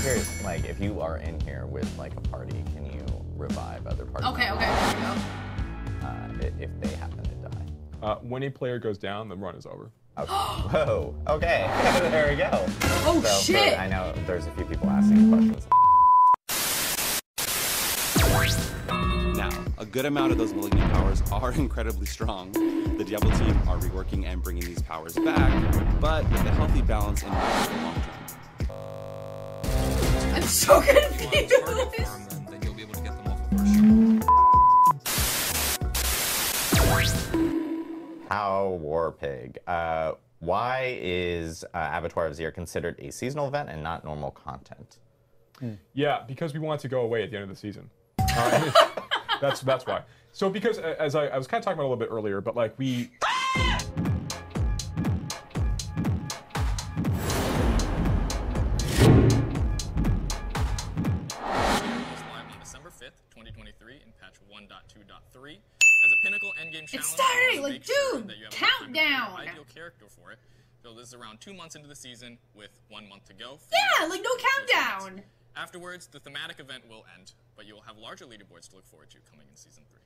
curious, like, if you are in here with, like, a party, can you revive other parties? Okay, there we go. If they happen to die. When a player goes down, the run is over. Okay. Whoa, okay. There we go. Oh, shit! I know there's a few people asking questions. Now, a good amount of those malignant powers are incredibly strong. The Diablo team are reworking and bringing these powers back, but with a healthy balance in mind for the long term. I'm so confused. Then you'll be able to get them off of our shop. How Warpig. Why is Abattoir of Zir considered a seasonal event and not normal content? Yeah, because we want it to go away at the end of the season. That's why. So because, as I was kind of talking about a little bit earlier, but like we... December 5th, 2023 in patch 1.2.3. As a pinnacle endgame challenge, It's starting! Like, sure dude, that you have countdown! an ideal character for it. So this is around 2 months into the season with 1 month to go. Yeah, like no countdown! Afterwards, the thematic event will end, but you will have larger leaderboards to look forward to coming in Season 3.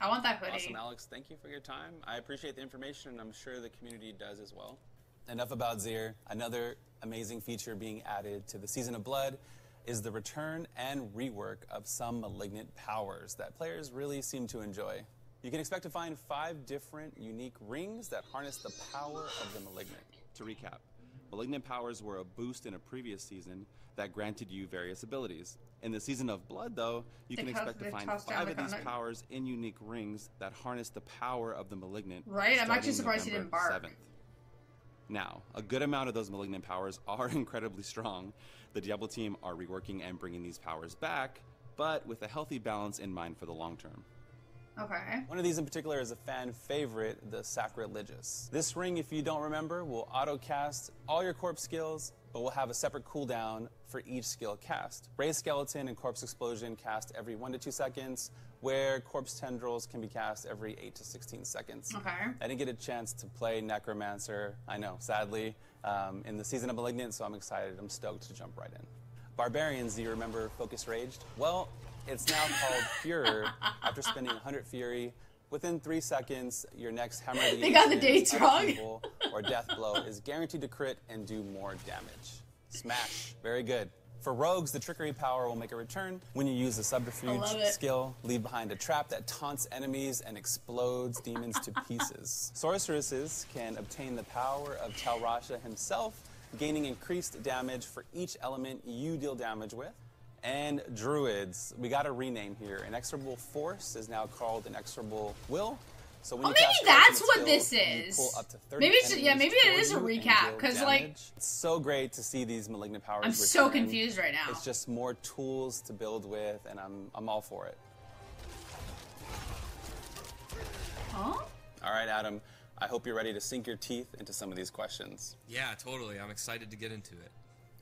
I want that hoodie. Awesome, Alex. Thank you for your time. I appreciate the information, and I'm sure the community does as well. Enough about Zir. Another amazing feature being added to the Season of Blood is the return and rework of some malignant powers that players really seem to enjoy. You can expect to find 5 different unique rings that harness the power of the malignant. To recap, malignant powers were a boost in a previous season that granted you various abilities. In the Season of Blood, though, you can expect to find 5 of these powers in unique rings that harness the power of the malignant. Right? I'm actually surprised he didn't bark. 7th. Now, a good amount of those malignant powers are incredibly strong. The Diablo team are reworking and bringing these powers back, but with a healthy balance in mind for the long term. Okay. One of these in particular is a fan favorite, the Sacrilegious. This ring, if you don't remember, will auto-cast all your corpse skills, but will have a separate cooldown for each skill cast. Raise Skeleton and Corpse Explosion cast every 1 to 2 seconds, where Corpse Tendrils can be cast every 8 to 16 seconds. Okay. I didn't get a chance to play Necromancer, I know, sadly, in the Season of Malignant, so I'm excited. I'm stoked to jump right in. Barbarians, do you remember Focus Raged? Well, it's now called Furor after spending 100 Fury. Within 3 seconds, your next Hammer of the They got the Ancients, dates wrong. Upheaval, or Death Blow is guaranteed to crit and do more damage. Smash. Very good. For rogues, the Trickery power will make a return when you use the Subterfuge skill, leave behind a trap that taunts enemies and explodes demons to pieces. Sorceresses can obtain the power of Tal Rasha himself, gaining increased damage for each element you deal damage with. And Druids, we got a rename here. Inexorable Force is now called Inexorable Will. So when you maybe cast that's ultimate what this skill, you is. pull up to 30 Maybe it's enemies maybe it toward is a you and recap deal because like damage. It's so great to see these malignant powers. I'm so return. confused right now. It's just more tools to build with, and I'm all for it. Huh? All right, Adam. I hope you're ready to sink your teeth into some of these questions. Yeah, totally. I'm excited to get into it.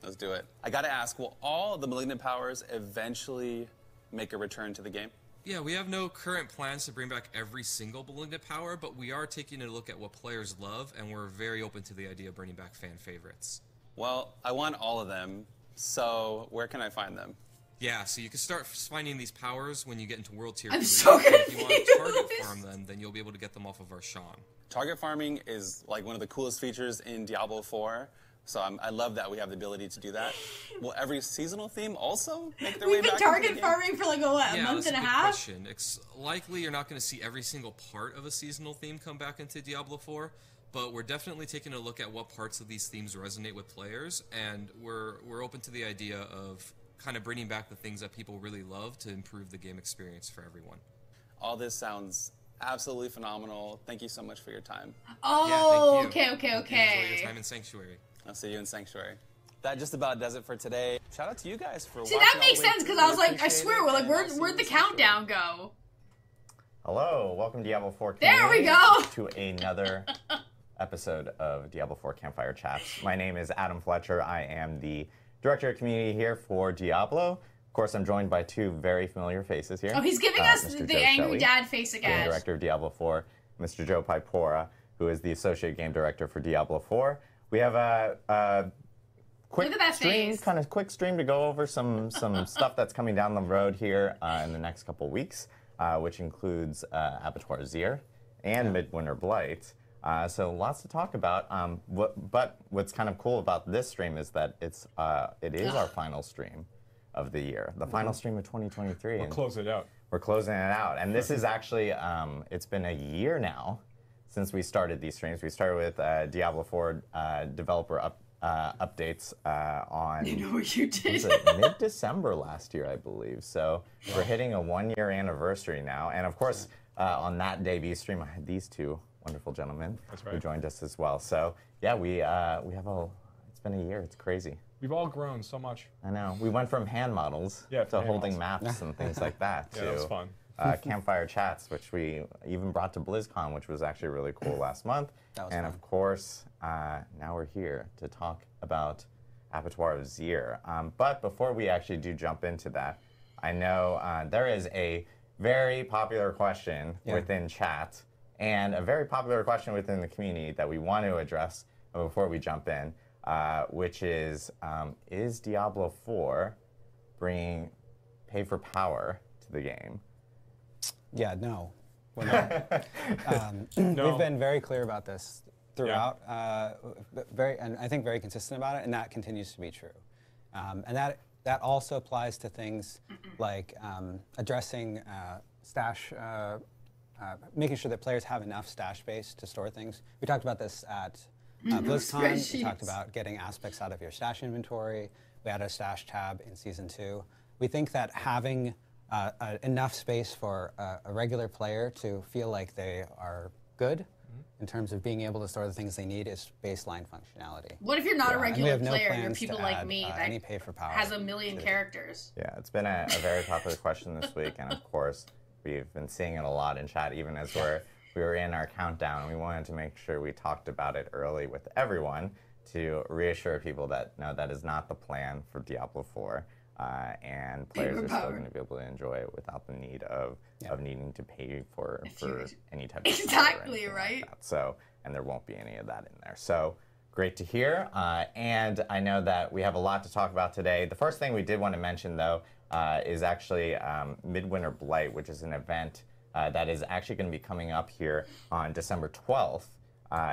Let's do it. I gotta ask, will all the malignant powers eventually make a return to the game? Yeah, we have no current plans to bring back every single malignant power, but we are taking a look at what players love, and we're very open to the idea of bringing back fan favorites. Well, I want all of them, so where can I find them? Yeah, so you can start finding these powers when you get into World Tier 3. I'm so If you want to target confused. farm them, then you'll be able to get them off of our Sean. Target farming is like one of the coolest features in Diablo IV, so I love that we have the ability to do that. Will every seasonal theme also make their way We've been back into the target game? farming for like a month that's and a good half? question. It's likely you're not going to see every single part of a seasonal theme come back into Diablo 4, but we're definitely taking a look at what parts of these themes resonate with players, and we're open to the idea of kind of bringing back the things that people really love to improve the game experience for everyone. All this sounds absolutely phenomenal. Thank you so much for your time. Oh, yeah, thank you. okay. Enjoy your time in Sanctuary. I'll see you in Sanctuary. That just about does it for today. Shout out to you guys for See, watching. that all makes the way sense because through. I was like, I Appreciate swear, it, we're like, and I'll see where'd you the in Sanctuary. countdown go? Hello, welcome to Diablo 4 There we community, go. to another episode of Diablo 4 Campfire Chats. My name is Adam Fletcher. I am the Director of Community here for Diablo. Of course, I'm joined by 2 very familiar faces here. Oh, he's giving us Mr. the Joe angry Shelley, dad face Game again. Director of Diablo 4, Mr. Joe Pipora, who is the Associate Game Director for Diablo 4. We have quick Look at that stream, face. kind of quick stream to go over some stuff that's coming down the road here in the next couple weeks, which includes Abattoir of Zir and Midwinter Blight. So lots to talk about. But what's kind of cool about this stream is that it is our final stream of the year, the final stream of 2023. We're closing it out. We're closing it out, and this is actually it's been a year now since we started these streams. We started with Diablo IV developer updates on You know what you did? mid-December last year, I believe. So we're hitting a 1-year anniversary now, and of course on that debut stream, I had these two wonderful gentlemen who joined us as well. So yeah, we have it's been a year. It's crazy. We've all grown so much. I know. We went from hand models to hand holding models. maps and things like that Yeah, that was to fun. Campfire chats, which we even brought to BlizzCon, which was actually really cool last month. That was and fun. of course, now we're here to talk about Abattoir of Zir. But before we actually do jump into that, I know there is a very popular question within chat and a very popular question within the community that we want to address before we jump in, which is Diablo IV bringing pay for power to the game? Yeah, no. We're not. No. We've been very clear about this throughout, and I think very consistent about it, and that continues to be true. And that also applies to things like addressing stash, making sure that players have enough stash space to store things. We talked about this at BlizzCon. We talked about getting aspects out of your stash inventory. We had a stash tab in Season 2. We think that having enough space for a regular player to feel like they are good in terms of being able to store the things they need is baseline functionality. What if you're not a And we regular have no player and you're plans people to like add, me any that pay for power has a million to the characters? Yeah, it's been a very popular question this week, and of course, we've been seeing it a lot in chat, even as we were in our countdown. We wanted to make sure we talked about it early with everyone to reassure people that no, that is not the plan for Diablo IV, and players are still going to be able to enjoy it without the need of needing to pay for any type of Exactly, power or anything right? like that. So, and there won't be any of that in there. So. Great to hear, and I know that we have a lot to talk about today. The first thing we did want to mention, though, is actually Midwinter Blight, which is an event that is actually going to be coming up here on December 12th.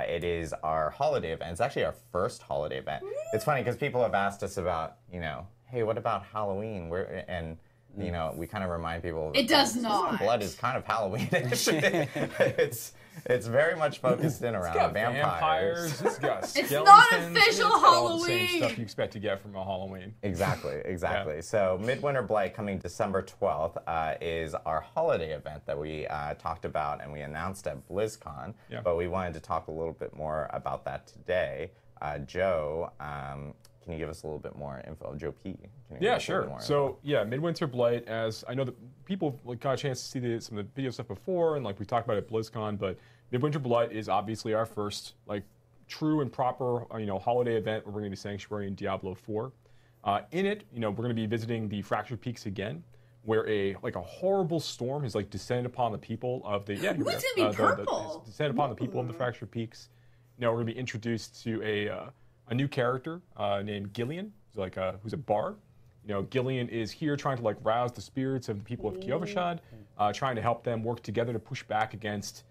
It is our holiday event. It's actually our first holiday event. It's funny because people have asked us about, hey, what about Halloween? And we kind of remind people. It does Season not. of Blood is kind of Halloween. It's very much focused in around It's got vampires. It's got It's skeletons. not official It's got all the same Halloween. stuff you expect to get from a Halloween. Exactly. So Midwinter Blight coming December 12th is our holiday event that we talked about and we announced at BlizzCon. Yeah. But we wanted to talk a little bit more about that today. Joe, can you give us a little bit more info? Joe P. Can you give Yeah, us a little sure. bit more So info? yeah, Midwinter Blight, as I know that people got a chance to see some of the video stuff before, and like we talked about at BlizzCon, but Midwinter Blight is obviously our first true and proper holiday event where we're going to be sanctuary in Diablo 4. In it, we're going to be visiting the Fractured Peaks again, where a horrible storm has descended upon the people of the What's gonna be purple? descended upon the people of the Fractured Peaks. We're going to be introduced to a new character named Gillian, who's a bard. Gillian is here trying to rouse the spirits of the people of Kyovashad, trying to help them work together to push back against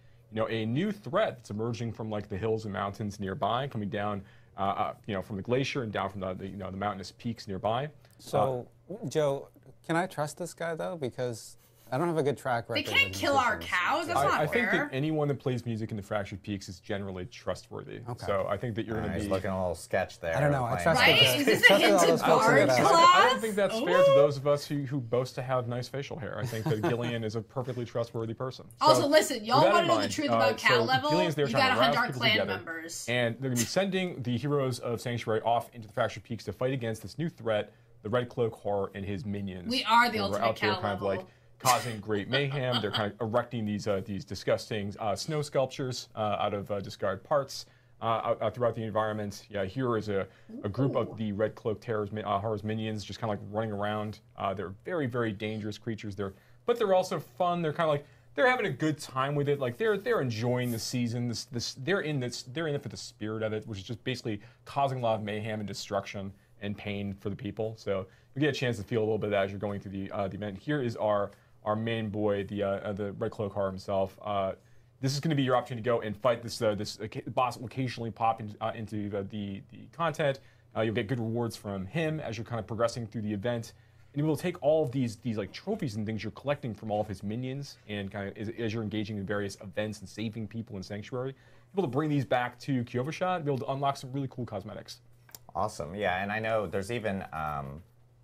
a new threat that's emerging from the hills and mountains nearby, coming down from the glacier and down from the mountainous peaks nearby. So, Joe, can I trust this guy though? Because I don't have a good track They record. can't with kill our musicians. cows. That's not I think fair. that anyone that plays music in the Fractured Peaks is generally trustworthy. Okay. So I think that you're going to He's be. looking a little sketch there. I don't know. I playing- trust Right? the- Is this a trust all hinted those folks bard that I class? don't think that's fair to those of us who boast to have nice facial hair. I think that Gillian is a perfectly trustworthy person. Also, So, listen, y'all with that want in to know the mind, truth about cow so level? Gillian's there You trying gotta to hunt rouse our people clan together. members. And they're going to be sending the heroes of Sanctuary off into the Fractured Peaks to fight against this new threat, the Red Cloak Horror and his minions. We are the who ultimate out there cow kind of level. causing great mayhem. They're kind of erecting these disgusting snow sculptures out of discarded parts out throughout the environment. Yeah, here is a group of the Red Cloak Horror's minions just kind of running around. They're very, very dangerous creatures. But they're also fun. They're kind of they're having a good time with it. They're enjoying the season. They're in it for the spirit of it, which is just basically causing a lot of mayhem and destruction and pain for the people. So you get a chance to feel a little bit of that as you're going through the event. Here is our main boy, the Red Cloak Horror himself. This is going to be your opportunity to go and fight this boss. Will occasionally pop into the content. You'll get good rewards from him as you're kind of progressing through the event. And you will take all of these like trophies and things you're collecting from all of his minions, and kind of as you're engaging in various events and saving people in Sanctuary, able to bring these back to Kyovashad, be able to unlock some really cool cosmetics. Awesome, yeah, and I know there's even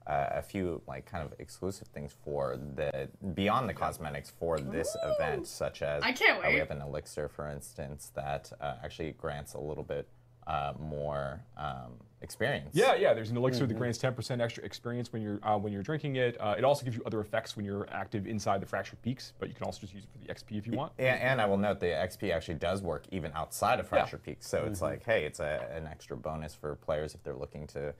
a few like kind of exclusive things for beyond the cosmetics for this event, such as I can't wait. We have an elixir, for instance, that actually grants a little bit more experience. Yeah. There's an elixir that grants 10% extra experience when you're drinking it. It also gives you other effects when you're active inside the Fractured Peaks, but you can also just use it for the XP if you want. And I will note the XP actually does work even outside of Fractured Peaks, so it's like, hey, it's an extra bonus for players if they're looking to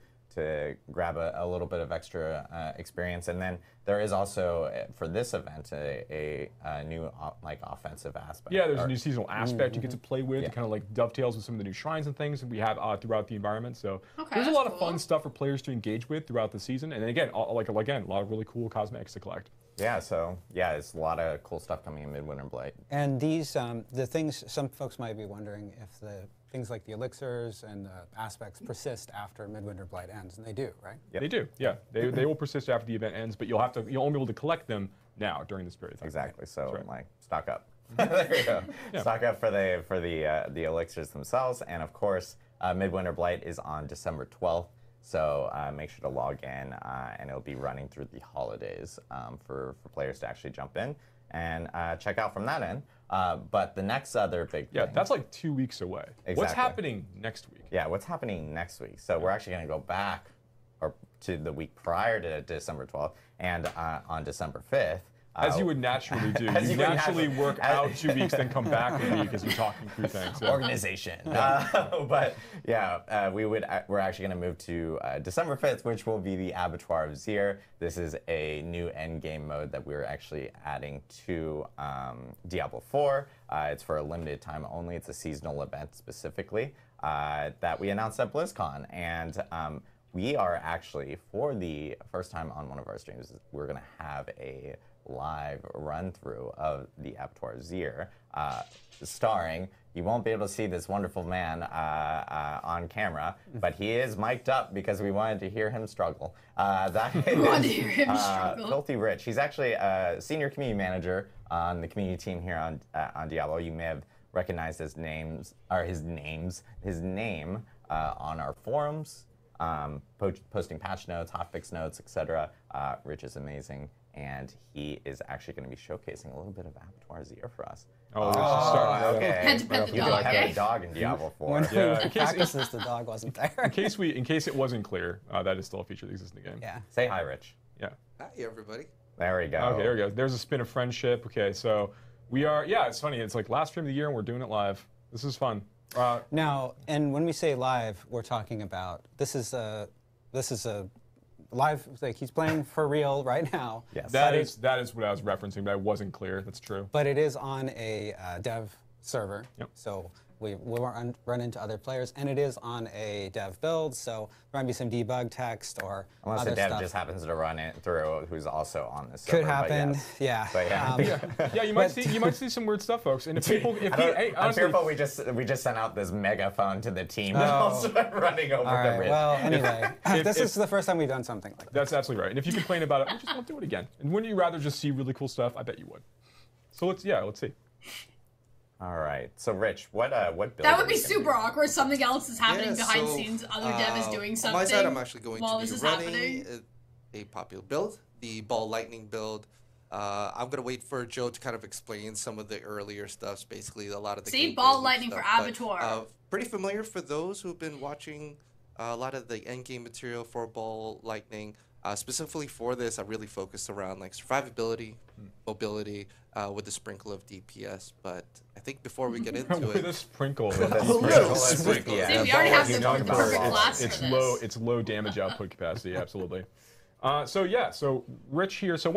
grab a little bit of extra experience. And then there is also, for this event, a new like offensive aspect. Yeah, there's a new seasonal aspect you get to play with. It kind of like dovetails with some of the new shrines and things that we have throughout the environment. So there's a lot of fun stuff for players to engage with throughout the season. And then again, a lot of really cool cosmetics to collect. Yeah, so it's a lot of cool stuff coming in Midwinter Blight. And these, the things, some folks might be wondering if the things like the elixirs and the aspects persist after Midwinter Blight ends, and they do, right? Yep. They do, yeah. They will persist after the event ends, but you'll only be able to collect them now during this period of time. Exactly. So right. like stock up. There you go. Yeah. Stock up for the elixirs themselves, and of course, Midwinter Blight is on December 12th. So make sure to log in, and it'll be running through the holidays for players to actually jump in and check out from that end. But the next other big thing. Yeah, that's like 2 weeks away. Exactly. What's happening next week? Yeah, what's happening next week? So we're actually going to go back to the week prior to December 12th, and on December 5th. As you would naturally do. You naturally work out 2 weeks, then come back a week as you're talking through things. Yeah. Organization. But yeah, we're actually going to move to December 5th, which will be the Abattoir of Zir. This is a new endgame mode that we're actually adding to Diablo IV. It's for a limited time only. It's a seasonal event specifically that we announced at BlizzCon. And we are actually, for the first time on one of our streams, we're going to have a live run-through of the Abattoir of Zir, starring, you won't be able to see this wonderful man on camera, but he is mic'd up because we wanted to hear him struggle. Filthy Rich. He's actually a senior community manager on the community team here on Diablo. You may have recognized his name on our forums, posting patch notes, hotfix notes, etc. Rich is amazing. And he is actually going to be showcasing a little bit of Abattoir Zir for us. Okay. Had to pet the You dog, don't have a dog in Diablo 4. In practices, the dog wasn't there. In case it wasn't clear, that is still a feature that exists in the game. Yeah. Say hi, Rich. Yeah. Hi, everybody. There we go. Okay, there we go. There's a spin of friendship. Okay, so we are, it's funny. It's like last stream of the year and we're doing it live. This is fun. Now, and when we say live, we're talking about, this is a live, like he's playing for real right now. Yes. That is what I was referencing, but I wasn't clear. That's true. But it is on a dev server. Yep. So we won't run into other players, and it is on a dev build, so there might be some debug text or Unless other the dev stuff. just happens to run it through, who's also on this Could server, but happen, yes. yeah. But yeah. Yeah, you might see some weird stuff, folks. And if people, I'm honestly, fearful we just sent out this megaphone to the team running over All right, the bridge. well, anyway, this is the first time we've done something like that. That's absolutely right. And if you complain about it, we just won't do it again. And wouldn't you rather just see really cool stuff? I bet you would. So let's see. All right. So, Rich, what build? That would be super awkward. Something else is happening behind the so, scenes. Other dev is doing something. On my side, I'm actually going while to this be is running happening. a popular build, the Ball Lightning build. I'm going to wait for Joe to kind of explain some of the earlier stuff, basically a lot of the See, gameplay Ball loop Lightning stuff, for but, Abattoir. pretty familiar for those who've been watching a lot of the end game material for Ball Lightning. Specifically for this, I really focused around like survivability, mobility, with a sprinkle of DPS. But I think before we get into With it, a sprinkle. See, we already have the perfect class It's for this. It's low damage output capacity, absolutely. So Rich here. So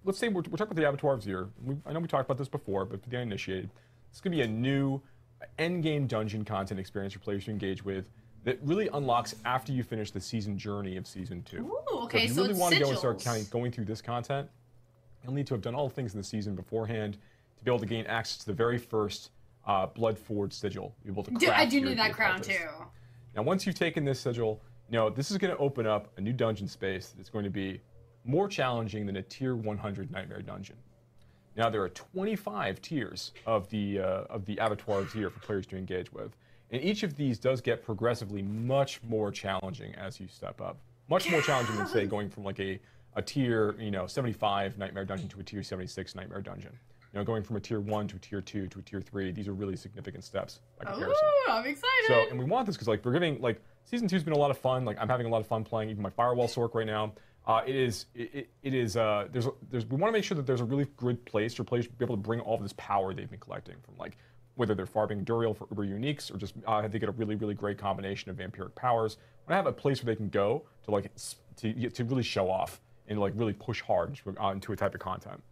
let's say we're talking about the Abattoir of Zir. I know we talked about this before, but for the uninitiated, it's going to be a new end game dungeon content experience for players to engage with. that really unlocks after you finish the season journey of Season 2. Ooh, okay, if you so really it's want to go and sigils. start going through this content, you'll need to have done all the things in the season beforehand to be able to gain access to the very first Blood Forge sigil. You'll be able to Dude, I craft do your need that crown cultist. too. Now, once you've taken this sigil, this is going to open up a new dungeon space that's going to be more challenging than a Tier 100 Nightmare dungeon. Now, there are 25 tiers of the Abattoir of Zir for players to engage with, and each of these does get progressively much more challenging as you step up. Much more challenging than, say, going from like a tier 75 Nightmare dungeon to a tier 76 Nightmare dungeon. Going from a tier 1 to a tier 2 to a tier 3, these are really significant steps by comparison. Ooh, I'm excited. So, and we want this because like we're giving Season 2's been a lot of fun. Like I'm having a lot of fun playing even my Firewall Sork right now. We want to make sure that there's a really good place for players to be able to bring all of this power they've been collecting from like whether they're farming Duriel for Uber Uniques or just they get a really, really great combination of vampiric powers. I want to have a place where they can go to like to really show off and like really push hard into a type of content.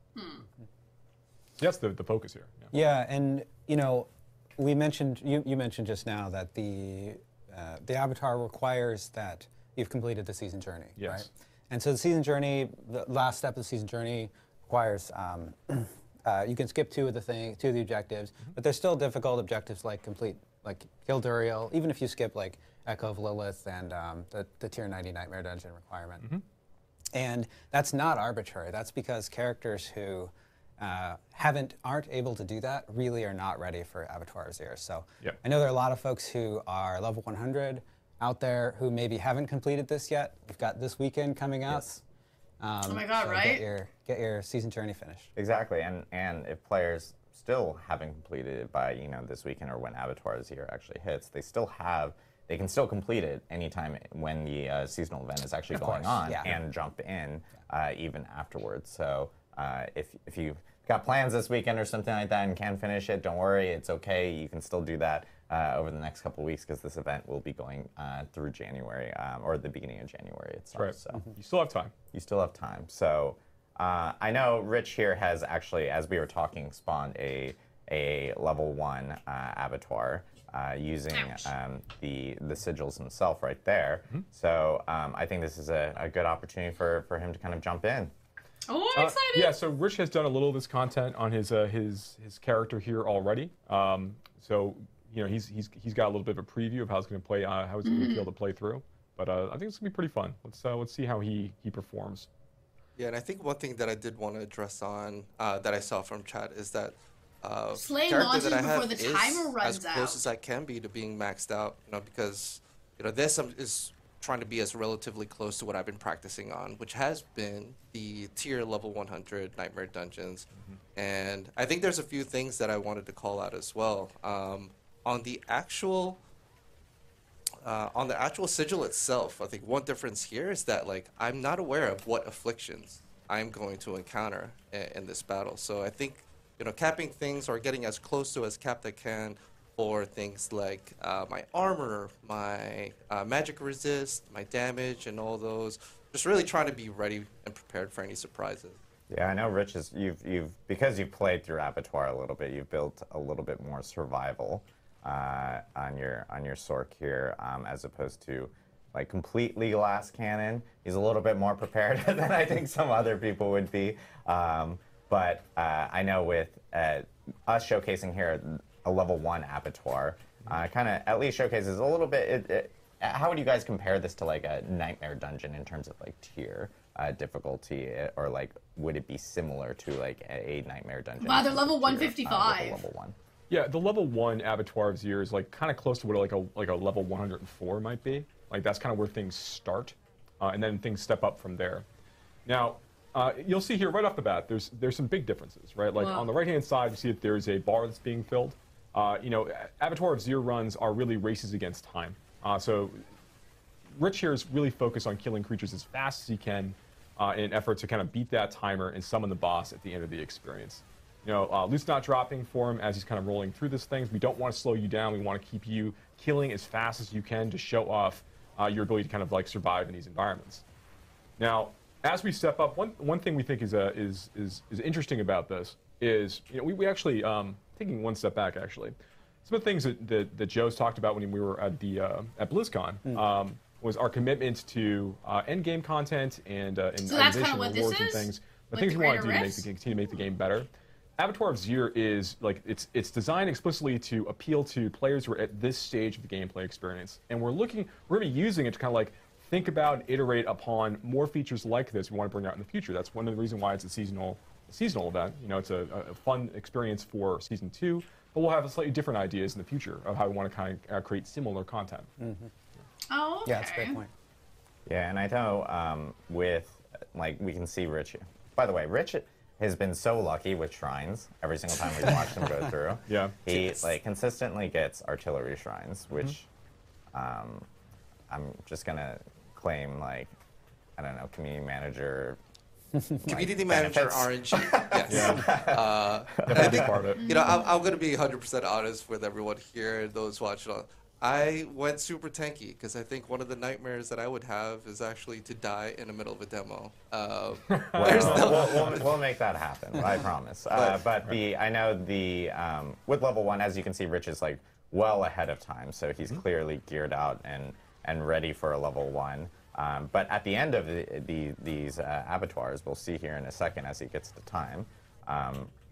That's the focus here. Yeah, and we mentioned you mentioned just now that the Avatar requires that you've completed the season journey, Yes. right? And so the season journey, the last step of the season journey requires you can skip two of the objectives, but there's still difficult objectives like kill Duriel, even if you skip like Echo of Lilith and the tier 90 Nightmare dungeon requirement. And that's not arbitrary. That's because characters who aren't able to do that really are not ready for Abattoir of Zir. So Yep. I know there are a lot of folks who are level 100 out there who maybe haven't completed this yet. We've got this weekend coming up. Yes. Oh my God, so right? Get your season journey finished. Exactly, and if players still haven't completed it by this weekend or when Abattoir of Zir actually hits, they can still complete it anytime when the seasonal event is actually going on and jump in even afterwards. So if you've got plans this weekend or something like that and can't finish it, don't worry, it's okay. You can still do that over the next couple of weeks because this event will be going through January or the beginning of January itself. Right. So You still have time. you still have time. So I know Rich here has actually, as we were talking, spawned a level 1 Abattoir using the sigils himself right there. So I think this is a good opportunity for him to kind of jump in. Oh, I'm excited. Yeah, so Rich has done a little of this content on his character here already. So he's got a little bit of a preview of how it's going to play, how it's going to feel to play through. But I think it's going to be pretty fun. Let's see how he performs. Yeah, and I think one thing that I did want to address on that I saw from chat is that Slay character launches that I before have the is timer runs as close out. as I can be to being maxed out, because this is trying to be as relatively close to what I've been practicing on, which has been the tier level 100 Nightmare dungeons. And I think there's a few things that I wanted to call out as well. On the actual sigil itself, I think one difference here is that I'm not aware of what afflictions I'm going to encounter in this battle. So I think capping things or getting as close to as capped I can for things like my armor, my magic resist, my damage, and all those. Just really trying to be ready and prepared for any surprises. Yeah, I know Rich is because you've played through Abattoir a little bit, you've built a little bit more survival on your Sork here, as opposed to completely glass cannon. He's a little bit more prepared than I think some other people would be. But I know with us showcasing here a level 1 Abattoir, kind of at least showcases a little bit. How would you guys compare this to a Nightmare dungeon in terms of tier difficulty, or would it be similar to a Nightmare dungeon? Wow, they're level tier, 155. level 1. Yeah, the level 1 Abattoir of Zir is kind of close to what a level 104 might be. That's kind of where things start, and then things step up from there. Now, you'll see here right off the bat, there's some big differences, right? On the right-hand side, you see that there's a bar that's being filled. Abattoir of Zir runs are really races against time. So Rich here is really focused on killing creatures as fast as he can in an effort to kind of beat that timer and summon the boss at the end of the experience. Loot's not dropping for him as he's kind of rolling through this thing. We don't want to slow you down. We want to keep you killing as fast as you can to show off your ability to kind of survive in these environments. Now, as we step up, one thing we think is interesting about this is we actually taking one step back actually. some of the things that Joe's talked about when we were at the at BlizzCon was our commitment to end game content and So that's kind of what rewards this and is? things. The Like things the we want to do greater to continue to make the game better. Abattoir of Zir is like it's designed explicitly to appeal to players who are at this stage of the gameplay experience, and we're going to be using it to kind of like think about and iterate upon more features like this we want to bring out in the future. That's one of the reasons why it's a seasonal event. You know, it's a fun experience for season 2, but we'll have slightly different ideas in the future of how we want to kind of create similar content. Oh, okay. Yeah, that's a great point. Yeah, and I know with, like, we can see Rich. By the way, Rich has been so lucky with shrines every single time we've watched him go through. Yeah. He, like, consistently gets artillery shrines, which I'm just going to claim, like, I don't know, community manager. Community manager benefits. RNG. Yes. Definitely a big part of it. You know, I'm going to be 100% honest with everyone here and those watching. I went super tanky because I think one of the nightmares that I would have is actually to die in the middle of a demo. We'll make that happen, I promise. But I know with level 1, as you can see, Rich is like well ahead of time, so he's clearly geared out and ready for a level 1. But at the end of these abattoirs, we'll see here in a second as he gets to time,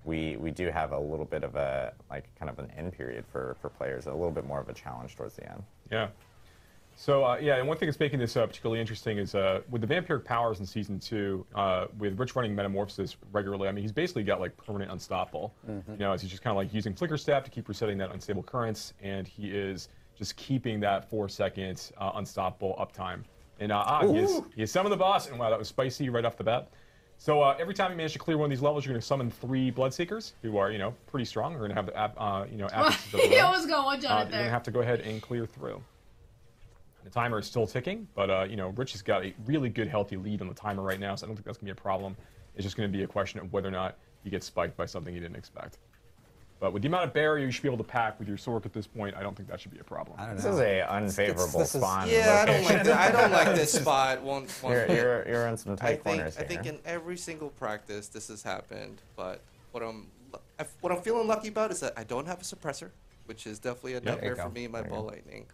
we do have a little bit of a kind of an end period for players, a little bit more of a challenge towards the end. Yeah. So yeah, and one thing that's making this particularly interesting is with the vampiric powers in season 2, with Rich running metamorphosis regularly. I mean, he's basically got like permanent unstoppable. You know, as he's just kind of like using flicker step to keep resetting that unstable currents, and he is just keeping that 4-second unstoppable uptime. And he has summoned the boss, and wow, that was spicy right off the bat. So every time you manage to clear one of these levels, you're going to summon 3 Bloodseekers, who are, pretty strong. You're going to have the, absences of He their own. always got one shot You're at going to there. have to go ahead and clear through. The timer is still ticking, but Rich has got a really good, healthy lead on the timer right now, so I don't think that's going to be a problem. It's just going to be a question of whether or not you get spiked by something you didn't expect. But with the amount of barrier you should be able to pack with your Sork at this point, I don't think that should be a problem. I don't know. This is a unfavorable spawn. Yeah, location. I don't like this spot. You're in some tight corners I think here. in every single practice this has happened, but what I'm feeling lucky about is that I don't have a suppressor, which is definitely a nightmare for me in my ball lightning.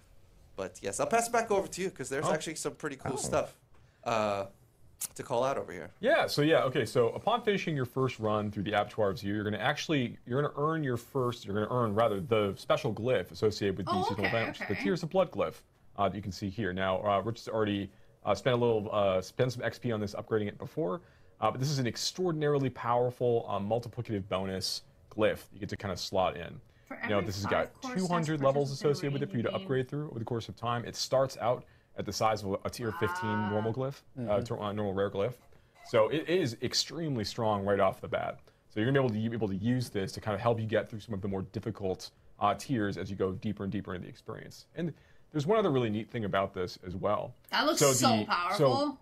But yes, I'll pass it back over to you because there's actually some pretty cool stuff to call out over here. Yeah, so upon finishing your first run through the Abattoir of Zir, you're going to earn the special glyph associated with the seasonal event, the Tears of Blood glyph that you can see here. Now, Rich has already spent some XP on this, upgrading it before, but this is an extraordinarily powerful multiplicative bonus glyph you get to kind of slot in. This has got 200 levels associated with it for you to upgrade through over the course of time. It starts out at the size of a tier 15 normal glyph, normal rare glyph. So it is extremely strong right off the bat. So you're going to be able to use this to kind of help you get through some of the more difficult tiers as you go deeper and deeper into the experience. And there's one other really neat thing about this as well. That looks so powerful. So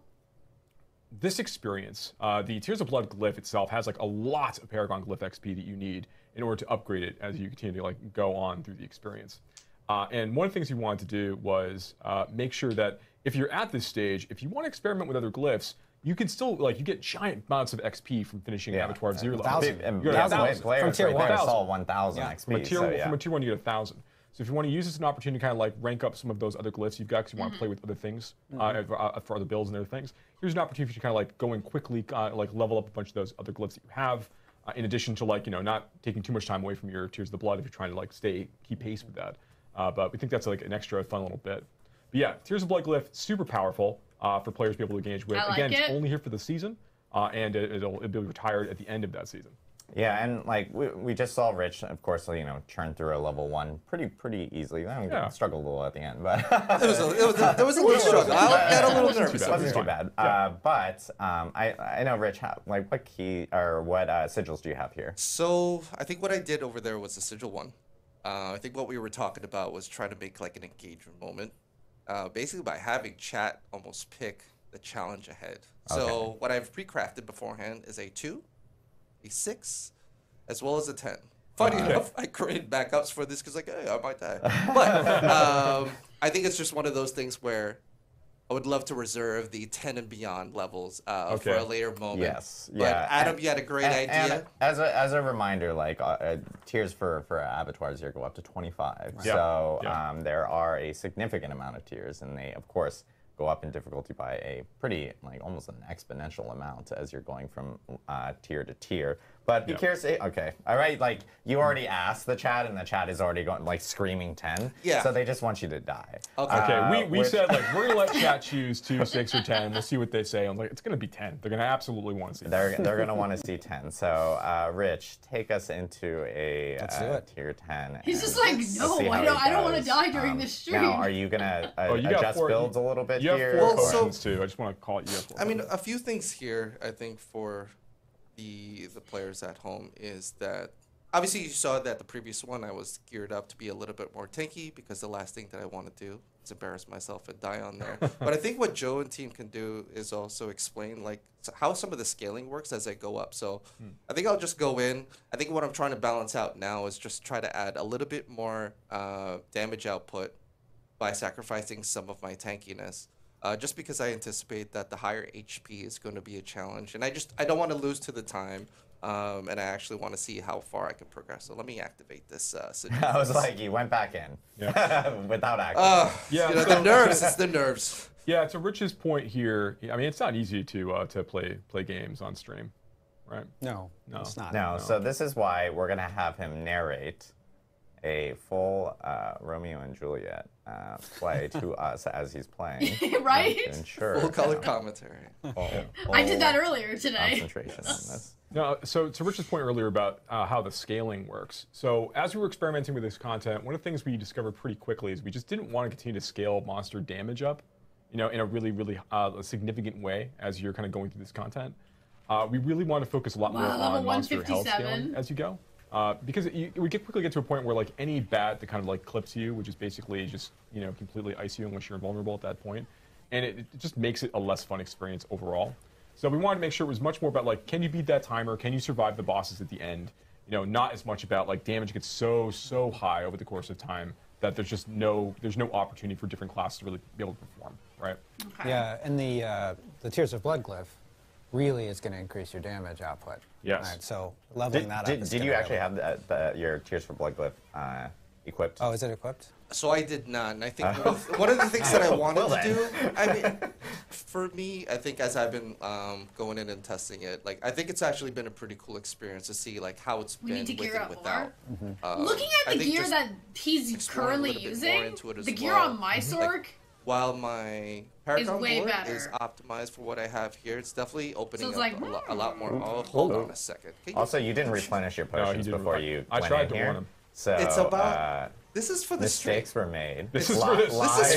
this experience, the Tears of Blood glyph itself has like a lot of Paragon glyph XP that you need in order to upgrade it as you continue to like go on through the experience. And one of the things we wanted to do was make sure that if you're at this stage, if you want to experiment with other glyphs, you can still, you get giant amounts of XP from finishing Abattoir of Zir levels. From tier 1. It's all 1,000 XP. From a tier 1, you get 1,000. So if you want to use this as an opportunity to kind of rank up some of those other glyphs you've got because you want to play with other things, for other builds and other things, here's an opportunity for you to kind of go and quickly level up a bunch of those other glyphs that you have, in addition to not taking too much time away from your Tears of the Blood if you're trying to keep pace with that. But we think that's an extra fun little bit. But yeah, Tears of Blood glyph, super powerful for players to be able to engage with. Again, it's only here for the season, and it'll be retired at the end of that season. Yeah, and we just saw Rich, of course, churn through a level 1 pretty easily. I struggled a little at the end, but there was a little struggle. I got a little nervous. It wasn't too bad. But I know, Rich, what key or what sigils do you have here? So I think what I did over there was the sigil 1. I think what we were talking about was trying to make an engagement moment, basically by having chat almost pick the challenge ahead. Okay. So what I've pre-crafted beforehand is a 2, a 6, as well as a 10. Funny enough, I created backups for this because hey, I might die. But I think it's just one of those things where I would love to reserve the 10 and beyond levels for a later moment. Yes. But Adam, you had a great idea. And as a reminder, like tiers for Abattoir of Zir go up to 25. Right. So there are a significant amount of tiers, and they of course go up in difficulty by a pretty, like almost an exponential amount as you're going from tier to tier. But be curious. Okay, all right. Like you already asked the chat, and the chat is already going like screaming 10. Yeah. So they just want you to die. Okay. We said like we're gonna let chat choose 2, 6, or 10. We'll see what they say. I'm like, it's gonna be 10. They're gonna absolutely want to see. They're gonna want to see 10. So Rich, take us into a tier 10. He's just like, no, I don't want to die during this stream. Now, are you gonna adjust builds a little bit you here? You have 4 questions too. I just want to call it. You have 4. I mean, a few things here. I think for the players at home is that obviously you saw that the previous one I was geared up to be a little bit more tanky because the last thing that I want to do is embarrass myself and die on there. But I think what Joe and team can do is also explain like how some of the scaling works as I go up. So I think I'll just go in. I think what I'm trying to balance out now is just try to add a little bit more damage output by sacrificing some of my tankiness. Just because I anticipate that the higher HP is going to be a challenge. And I don't want to lose to the time. And I actually want to see how far I can progress. So let me activate this. I was like, you went back in without activating. You know, the nerves. It's the nerves. Yeah, to Rich's point here, I mean, it's not easy to play games on stream, right? No, it's not. No, so this is why we're gonna have him narrate a full Romeo and Juliet play to us as he's playing. Right? To ensure Full color commentary. I did that earlier today. Concentration on this. No, so to Rich's point earlier about how the scaling works. So as we were experimenting with this content, one of the things we discovered pretty quickly is we just didn't want to continue to scale monster damage up, you know, in a really, really significant way as you're kind of going through this content. We really want to focus a lot more on monster health scaling as you go. Because we quickly get to a point where like any bat that kind of like clips you, which is basically just, you know, completely ice you unless you're invulnerable at that point, and it just makes it a less fun experience overall. So we wanted to make sure it was much more about like, can you beat that timer? Can you survive the bosses at the end? You know, not as much about like damage gets so high over the course of time that there's no opportunity for different classes to really be able to perform, right? Okay. Yeah, and the Tears of Blood glyph really is going to increase your damage output. Yes. Right, so leveling that up. Did you actually have your Tears for Blood glyph equipped? Oh, is it equipped? So I did not, and I think one of the things that I wanted to do, I mean, for me, I think as I've been going in and testing it, like I think it's actually been a pretty cool experience to see like how it's been with and without. Looking at the gear that he's currently using, the gear on my Sork. While my Paragon board is optimized for what I have here, it's definitely opening up like, a lot more. Oh, hold on a second. Also, you didn't replenish your potions before you went tried in to here. warn him. So it's about. This is for the mistakes were made. This is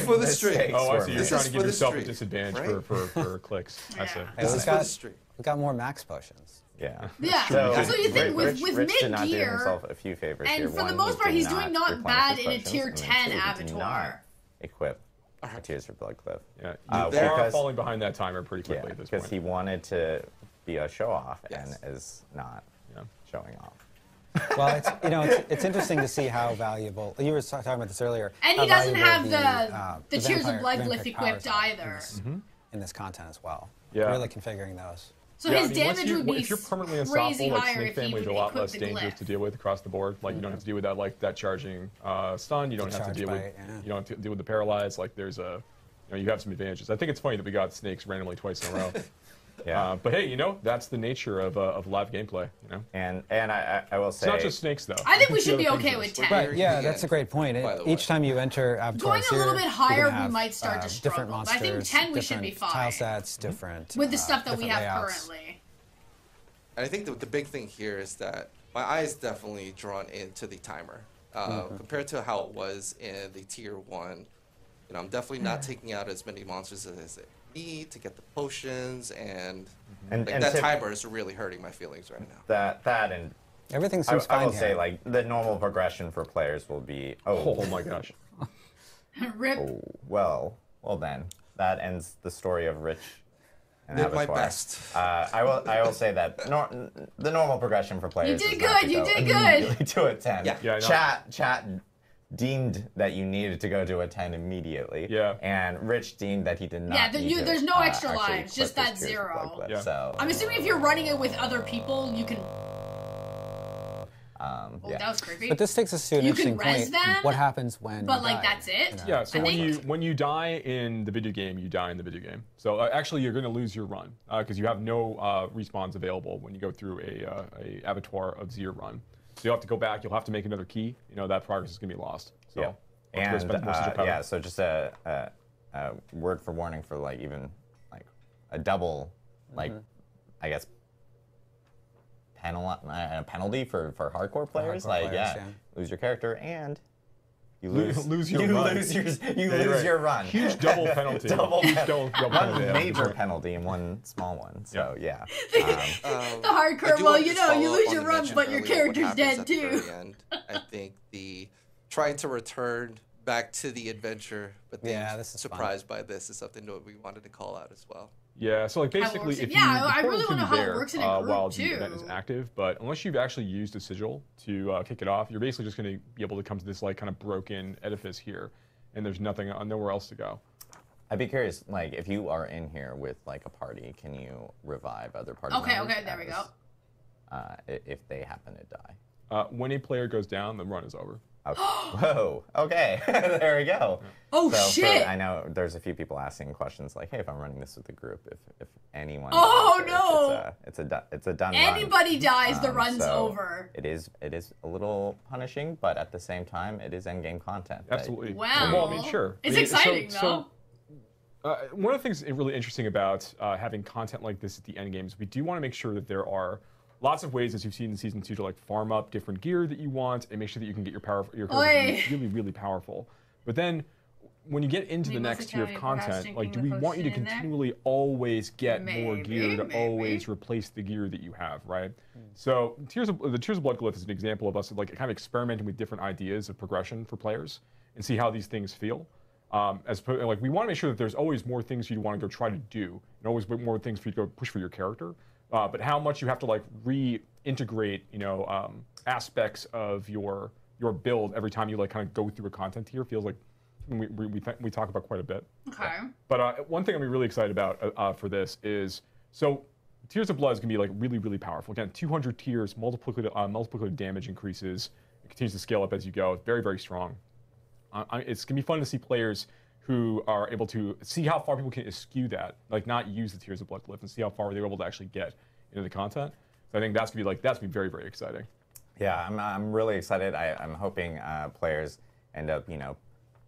for the stream. Oh, I see. You're trying to give yourself a disadvantage for clicks. I see. This is for the stream. We got more max potions. Yeah. Yeah. So you think with Rich did not do mid-gear, himself a few favors and here. for the most part, he's doing not bad in a tier 10 Abattoir. Equip a Tears for Blood glyph. Yeah, they are falling behind that timer pretty quickly at this point. Because he wanted to be a show-off and is not showing off. Well, it's interesting to see how valuable. You were talking about this earlier. And he doesn't have the Tears of Blood glyph equipped either. In this content as well. Yeah. Really configuring those. So his damage would be if you're permanently crazy unstoppable, like higher Snake if he Family is would a lot equip less the dangerous glyph. to deal with across the board. Like you don't have to deal with that charging stun. You don't have to deal with you don't have to deal with the paralyzed. Like there's you have some advantages. I think it's funny that we got snakes randomly twice in a row. Yeah. But hey, that's the nature of live gameplay. And I will say it's not just snakes though. I think we should be okay with 10. Right, yeah, that's a great point. Each time you enter Abattoir Going a little bit higher, we might start to struggle. Different monsters, I think 10 we should be fine. Tile sets, different with the stuff that we have layouts. currently. And I think the big thing here is that my eye is definitely drawn into the timer compared to how it was in the tier 1. I'm definitely not taking out as many monsters as I need to get the potions, and that timer is really hurting my feelings right now. That and everything seems fine. I will say like the normal progression for players will be oh my gosh. Rip. Oh, well then that ends the story of Rich. Did my best. I will say that the normal progression for players. You did good. You did good. To a 10. Yeah. Chat deemed that you needed to go to a 10 immediately. Yeah. And Rich deemed that he did not. Yeah, need to, there's no extra actually lives, just clip that his Tears of Blood 0. clip, Yeah. So I'm assuming if you're running it with other people, you can. yeah. That was creepy. But this takes us to an You interesting can res point. them, What happens when? but you like die, that's it? Yeah, so I think- when you die in the video game, you die in the video game. So actually, you're going to lose your run because you have no respawns available when you go through a Abattoir of Zir run. So you'll have to go back. You'll have to make another key. You know that progress is going to be lost. So Yeah. you'll have to go And spend most of your power. yeah, so just a word for warning for like even like a double like I guess penalty for hardcore players. hardcore Like players, yeah, lose your character and you lose lose your you run. lose your you Yeah, you're lose right. your run. Huge double penalty. Double Huge penalty. double One penalty. Yeah, major right. penalty and one small one. So yeah. The I hardcore, do well, want to you just know, you follow lose up your on the run, mention but your earlier, what character's happens dead at the too. very end. I think the trying to return back to the adventure, but being Yeah, this is fun. surprised by this is something that we wanted to call out as well. Yeah, so like How it basically, works. if Yeah, you, the I really portal's wanna gonna know be how it there, works in a group, while the event is too. active, but unless you've actually used a sigil to kick it off, you're basically just going to be able to come to this like kind of broken edifice here, and there's nothing, nowhere else to go. I'd be curious, like, if you are in here with like a party, can you revive other party Okay, members okay, there we go. if they happen to die? When a player goes down, the run is over. Okay. Whoa. Okay. There we go. Oh, shit. I know there's a few people asking questions like, "Hey, if I'm running this with the group, if anyone." Oh, dies, no. It's a done run. Anybody dies, the run's so over. It is a little punishing, but at the same time, it is endgame content. that- Absolutely. Wow. Well, I mean, sure. It's I mean, exciting, though. One of the things really interesting about having content like this at the end games, we do want to make sure that there are lots of ways, as you've seen in Season 2, to like farm up different gear that you want and make sure that you can get your character to be really, really powerful. But then when you get into the Maybe next tier of Academy, perhaps content, like, do drinking we the want you to potion in there? continually always get more gear to Maybe. always replace the gear that you have, right? So the Tears of Blood Glyph is an example of us like kind of experimenting with different ideas of progression for players and see how these things feel. Like we want to make sure that there's always more things you want to go try to do, and always more things for you to go push for your character. But how much you have to like reintegrate, aspects of your build every time you like kind of go through a content tier feels like we talk about quite a bit. Okay. But one thing I'm really excited about for this is so Tears of Blood is gonna be like really, really powerful. Again, 200 tiers, multiplicative damage increases. It continues to scale up as you go. It's very, very strong. It's gonna be fun to see players who are able to see how far people can eschew that, like not use the Tears of Blood Glyph, and see how far they're able to actually get into the content. So I think that's gonna be very, very exciting. Yeah, I'm really excited. I'm hoping players end up,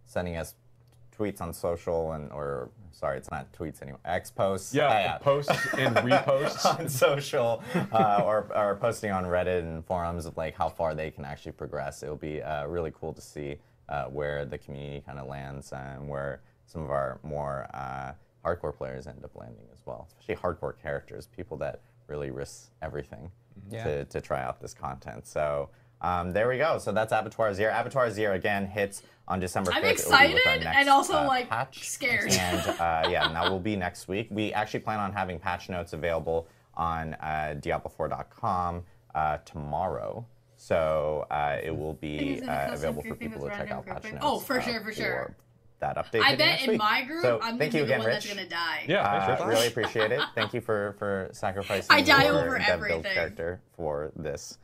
sending us tweets on social or sorry, it's not tweets anymore. X posts. Yeah, posts and reposts on social, or posting on Reddit and forums of like how far they can actually progress. It'll be really cool to see where the community kind of lands and where some of our more hardcore players end up landing as well, especially hardcore characters, people that really risk everything to try out this content. So there we go. So that's Abattoir of Zir. Abattoir of Zir again hits on December 5th. I'm excited and also like patch. scared. And and that will be next week. We actually plan on having patch notes available on Diablo4.com tomorrow. So it will be available for people to check out patch notes. Oh, for sure. That update. I bet next in week. my group, So I'm thank gonna you be the again, one Rich. that's gonna die. Yeah, Really appreciate it. Thank you for sacrificing I die your over dev build everything. character for this,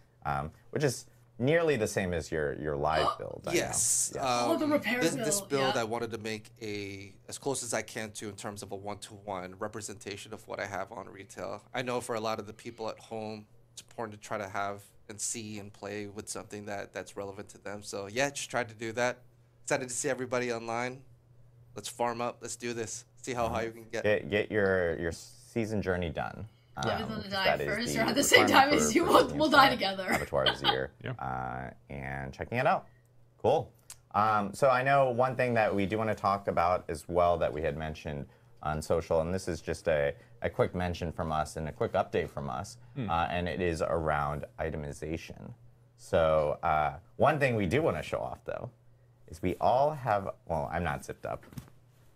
which is nearly the same as your live build. I know. Yes. Oh, the repair this build, build yeah. I wanted to make as close as I can to in terms of a one-to-one representation of what I have on retail. I know for a lot of the people at home, it's important to try to have and see and play with something that's relevant to them. So yeah, just tried to do that. Excited to see everybody online. Let's farm up. Let's do this. See how high you can get. Get your season journey done. I'm gonna die that is first, the or at the same time requirement as you. for We'll die together. Abattoir of Zir, Yeah. and checking it out. Cool. So I know one thing that we do want to talk about as well that we had mentioned on social, and this is just a quick mention from us and a quick update from us, and it is around itemization. So one thing we do want to show off, though, is we all have, well, I'm not zipped up.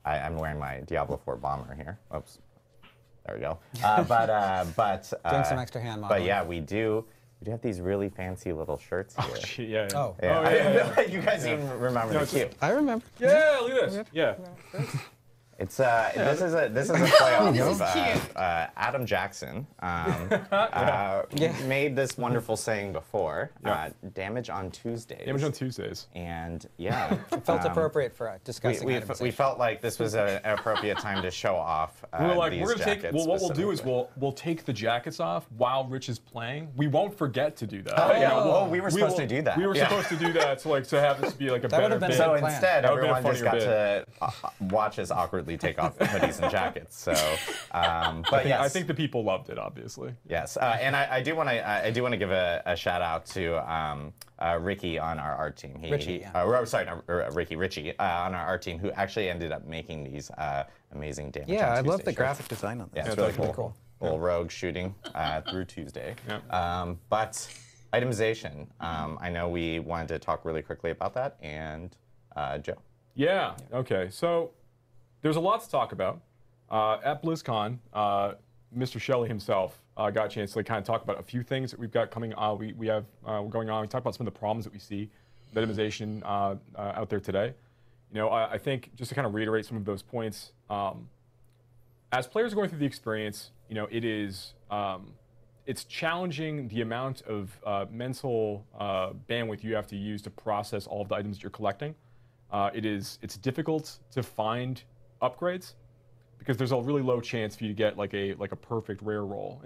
I'm wearing my Diablo 4 bomber here. Oops. There we go. But Doing some extra hand But modeling. yeah, we do We do have these really fancy little shirts here. Oh, gee, yeah. Oh. Yeah. Oh, yeah, I yeah. feel like you guys even remember the cue. I remember. Yeah, look at this. Yeah. It's this is a play off This of is cute. Adam Jackson made this wonderful saying before. Yeah. Damage on Tuesdays. Damage on Tuesdays. And yeah, It felt appropriate for discussing we itemization. felt like this was an appropriate time to show off. We were like, these we're gonna take. jackets Well, what we'll do is specifically. we'll take the jackets off while Rich is playing. We won't forget to do that. Oh, You yeah. know, Well, we were supposed to will- do that. We were Yeah. supposed to do that to have this be like a That better would've been bit. So plan. instead, That would've been a everyone just got funnier to watch us awkwardly take off hoodies and jackets. So, but yes, I think the people loved it, obviously. yes, and I do want to give a shout out to Ricky on our art team. Richie, Richie on our art team, who actually ended up making these amazing Damage Yeah, on I love Tuesday the shirts. graphic design on Yeah, this. it's really that's cool. pretty Little rogue shooting through Tuesday. Yeah. But itemization, I know we wanted to talk really quickly about that, and Joe. Yeah. Okay. So there's a lot to talk about. At BlizzCon, Mr. Shelley himself got a chance to kind of talk about a few things that we've got coming. We have going on. We talked about some of the problems that we see with itemization out there today. You know, I think just to kind of reiterate some of those points, as players are going through the experience, you know, it is it's challenging the amount of mental bandwidth you have to use to process all of the items that you're collecting. It's difficult to find upgrades because there's a really low chance for you to get like a perfect rare roll.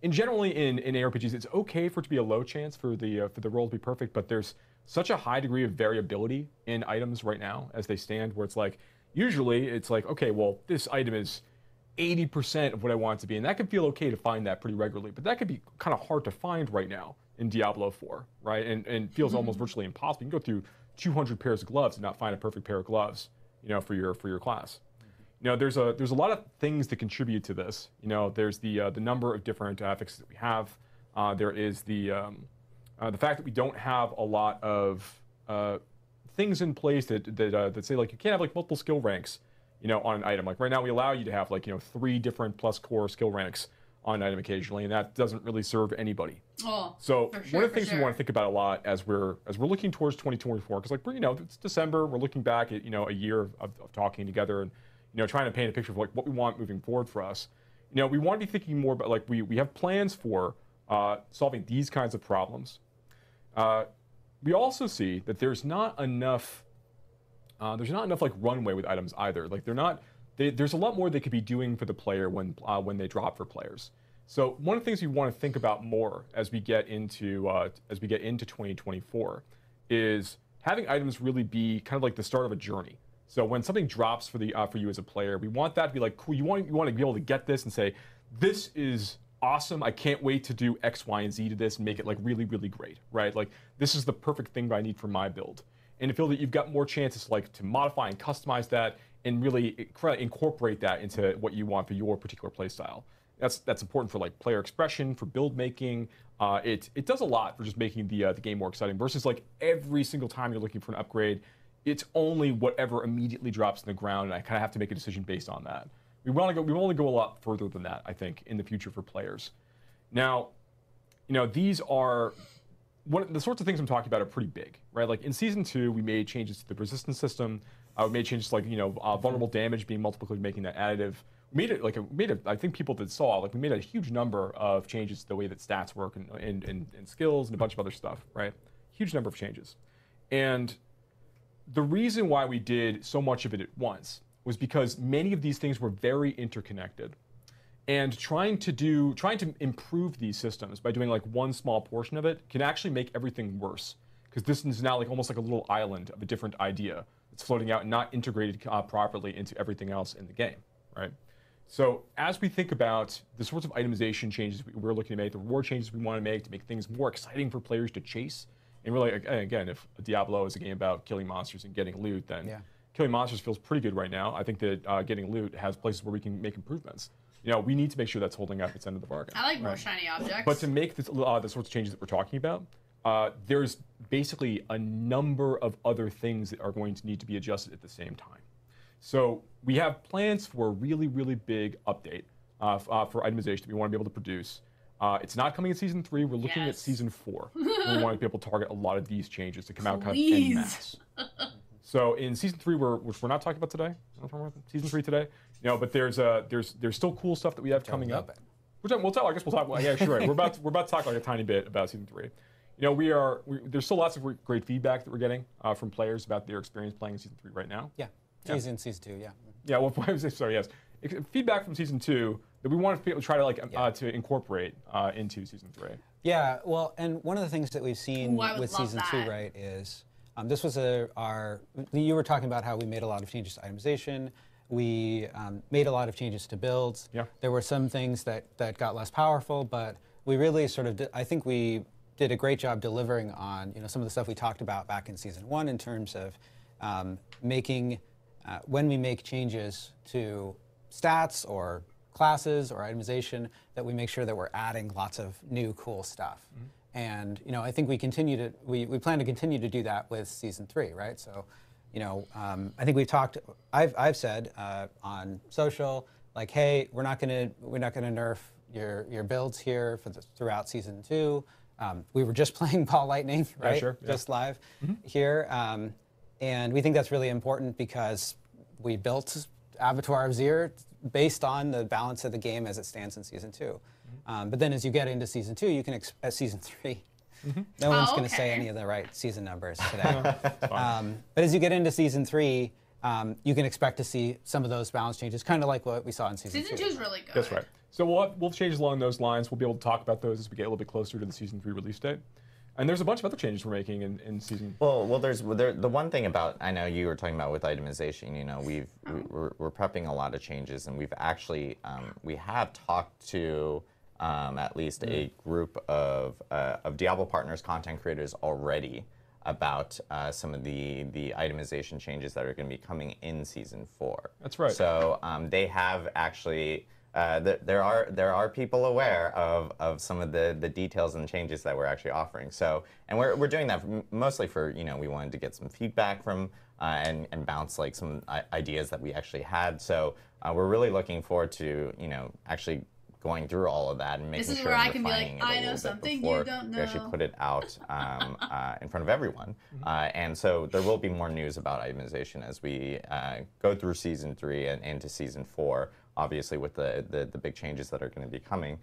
And generally in ARPGs, it's okay for it to be a low chance for the roll to be perfect, but there's such a high degree of variability in items right now as they stand, where it's like usually it's like, okay, well, this item is 80% of what I want it to be, and that can feel okay to find that pretty regularly, but that could be kind of hard to find right now in Diablo 4, right? And feels almost virtually impossible. You can go through 200 pairs of gloves and not find a perfect pair of gloves, you know, for your class. You know, there's a lot of things that contribute to this. You know, there's the number of different fixes that we have. There is the fact that we don't have a lot of things in place that say like you can't have like multiple skill ranks, you know, on an item. Like right now we allow you to have like, you know, 3 different plus core skill ranks on an item occasionally, and that doesn't really serve anybody. Oh, So for sure, one of the things for we want to sure. think about a lot as we're looking towards 2024, because like you know it's December, we're looking back at, you know, a year of talking together and, you know, trying to paint a picture of like what we want moving forward for us. You know, we want to be thinking more about like we have plans for solving these kinds of problems. We also see that there's not enough like runway with items either. Like there's a lot more they could be doing for the player when they drop for players. So one of the things we want to think about more as we get into 2024 is having items really be kind of like the start of a journey. So when something drops for you as a player, we want that to be like cool. You want to be able to get this and say, this is awesome. I can't wait to do X, Y, and Z to this and make it like really, really great, right? Like this is the perfect thing that I need for my build. And to feel that you've got more chances like to modify and customize that and really incorporate that into what you want for your particular playstyle. That's important for like player expression, for build making. It does a lot for just making the game more exciting versus like every single time you're looking for an upgrade, it's only whatever immediately drops in the ground, and I kind of have to make a decision based on that. We want to go a lot further than that, I think, in the future for players. Now, you know, these are the sorts of things I'm talking about are pretty big, right? Like in season 2, we made changes to the resistance system. We made changes like, you know, vulnerable damage being multiplied, making that additive. We made it. I think people that saw like we made a huge number of changes to the way that stats work and skills and a bunch of other stuff, right? Huge number of changes, and the reason why we did so much of it at once was because many of these things were very interconnected. And trying to improve these systems by doing like one small portion of it can actually make everything worse. Because this is now like almost like a little island of a different idea that's floating out and not integrated properly into everything else in the game, right? So as we think about the sorts of itemization changes we're looking to make, the reward changes we want to make things more exciting for players to chase, and really, again, if Diablo is a game about killing monsters and getting loot, then killing monsters feels pretty good right now. I think that getting loot has places where we can make improvements. You know, we need to make sure that's holding up its end of the bargain. I like more shiny objects. But to make this, the sorts of changes that we're talking about, there's basically a number of other things that are going to need to be adjusted at the same time. So we have plans for a really, really big update for itemization that we want to be able to produce. It's not coming in Season 3. We're looking at Season 4. We want to be able to target a lot of these changes to come out kind of en masse. So in Season 3, which we're not talking about today. We're not talking about Season 3 today. But there's still cool stuff that we have coming up. Which we'll talk. I guess we'll talk. Yeah, sure. Right. We're about to talk like a tiny bit about Season 3. There's still lots of great feedback that we're getting from players about their experience playing in Season 3 right now. Yeah. Season 2. Yeah. Yeah. Well, sorry. Yes. Feedback from Season 2 that we want to be able to try to to incorporate into Season 3. Yeah. Well, and one of the things that we've seen with Season 2, right, is this was you were talking about how we made a lot of changes to itemization. We made a lot of changes to builds. Yeah. There were some things that got less powerful, but we really sort of I think we did a great job delivering on some of the stuff we talked about back in Season 1 in terms of making when we make changes to stats or classes or itemization, that we make sure that we're adding lots of new cool stuff. And I think we plan to continue to do that with Season 3, right? So I think we've talked. I've said on social, like, hey, we're not gonna nerf your builds here throughout Season 2. We were just playing Ball Lightning, right? Yeah, sure. Just live here, and we think that's really important because we built Abattoir of Zir based on the balance of the game as it stands in Season 2. But then as you get into Season 2, you can Season 3. No one's going to say any of the right season numbers today. But as you get into Season 3, you can expect to see some of those balance changes, kind of like what we saw in Season 2. Season 2 is really good. That's right. So we'll change along those lines. We'll be able to talk about those as we get a little bit closer to the Season 3 release date. And there's a bunch of other changes we're making in Season. Well, there's the one thing about, I know you were talking about with itemization. We're prepping a lot of changes, and we've actually we have talked to at least a group of Diablo partners, content creators already about some of the itemization changes that are going to be coming in Season 4. That's right. So they have actually. There are people aware of some of the details and changes that we're actually offering. So, and we're doing that mostly for, we wanted to get some feedback from and bounce like some ideas that we actually had. So we're really looking forward to, actually going through all of that and making this is sure where and I can be like, refining it a I know little bit something before you don't know. we actually put it out in front of everyone. And so there will be more news about itemization as we go through Season 3 and into Season 4. Obviously, with the big changes that are going to be coming,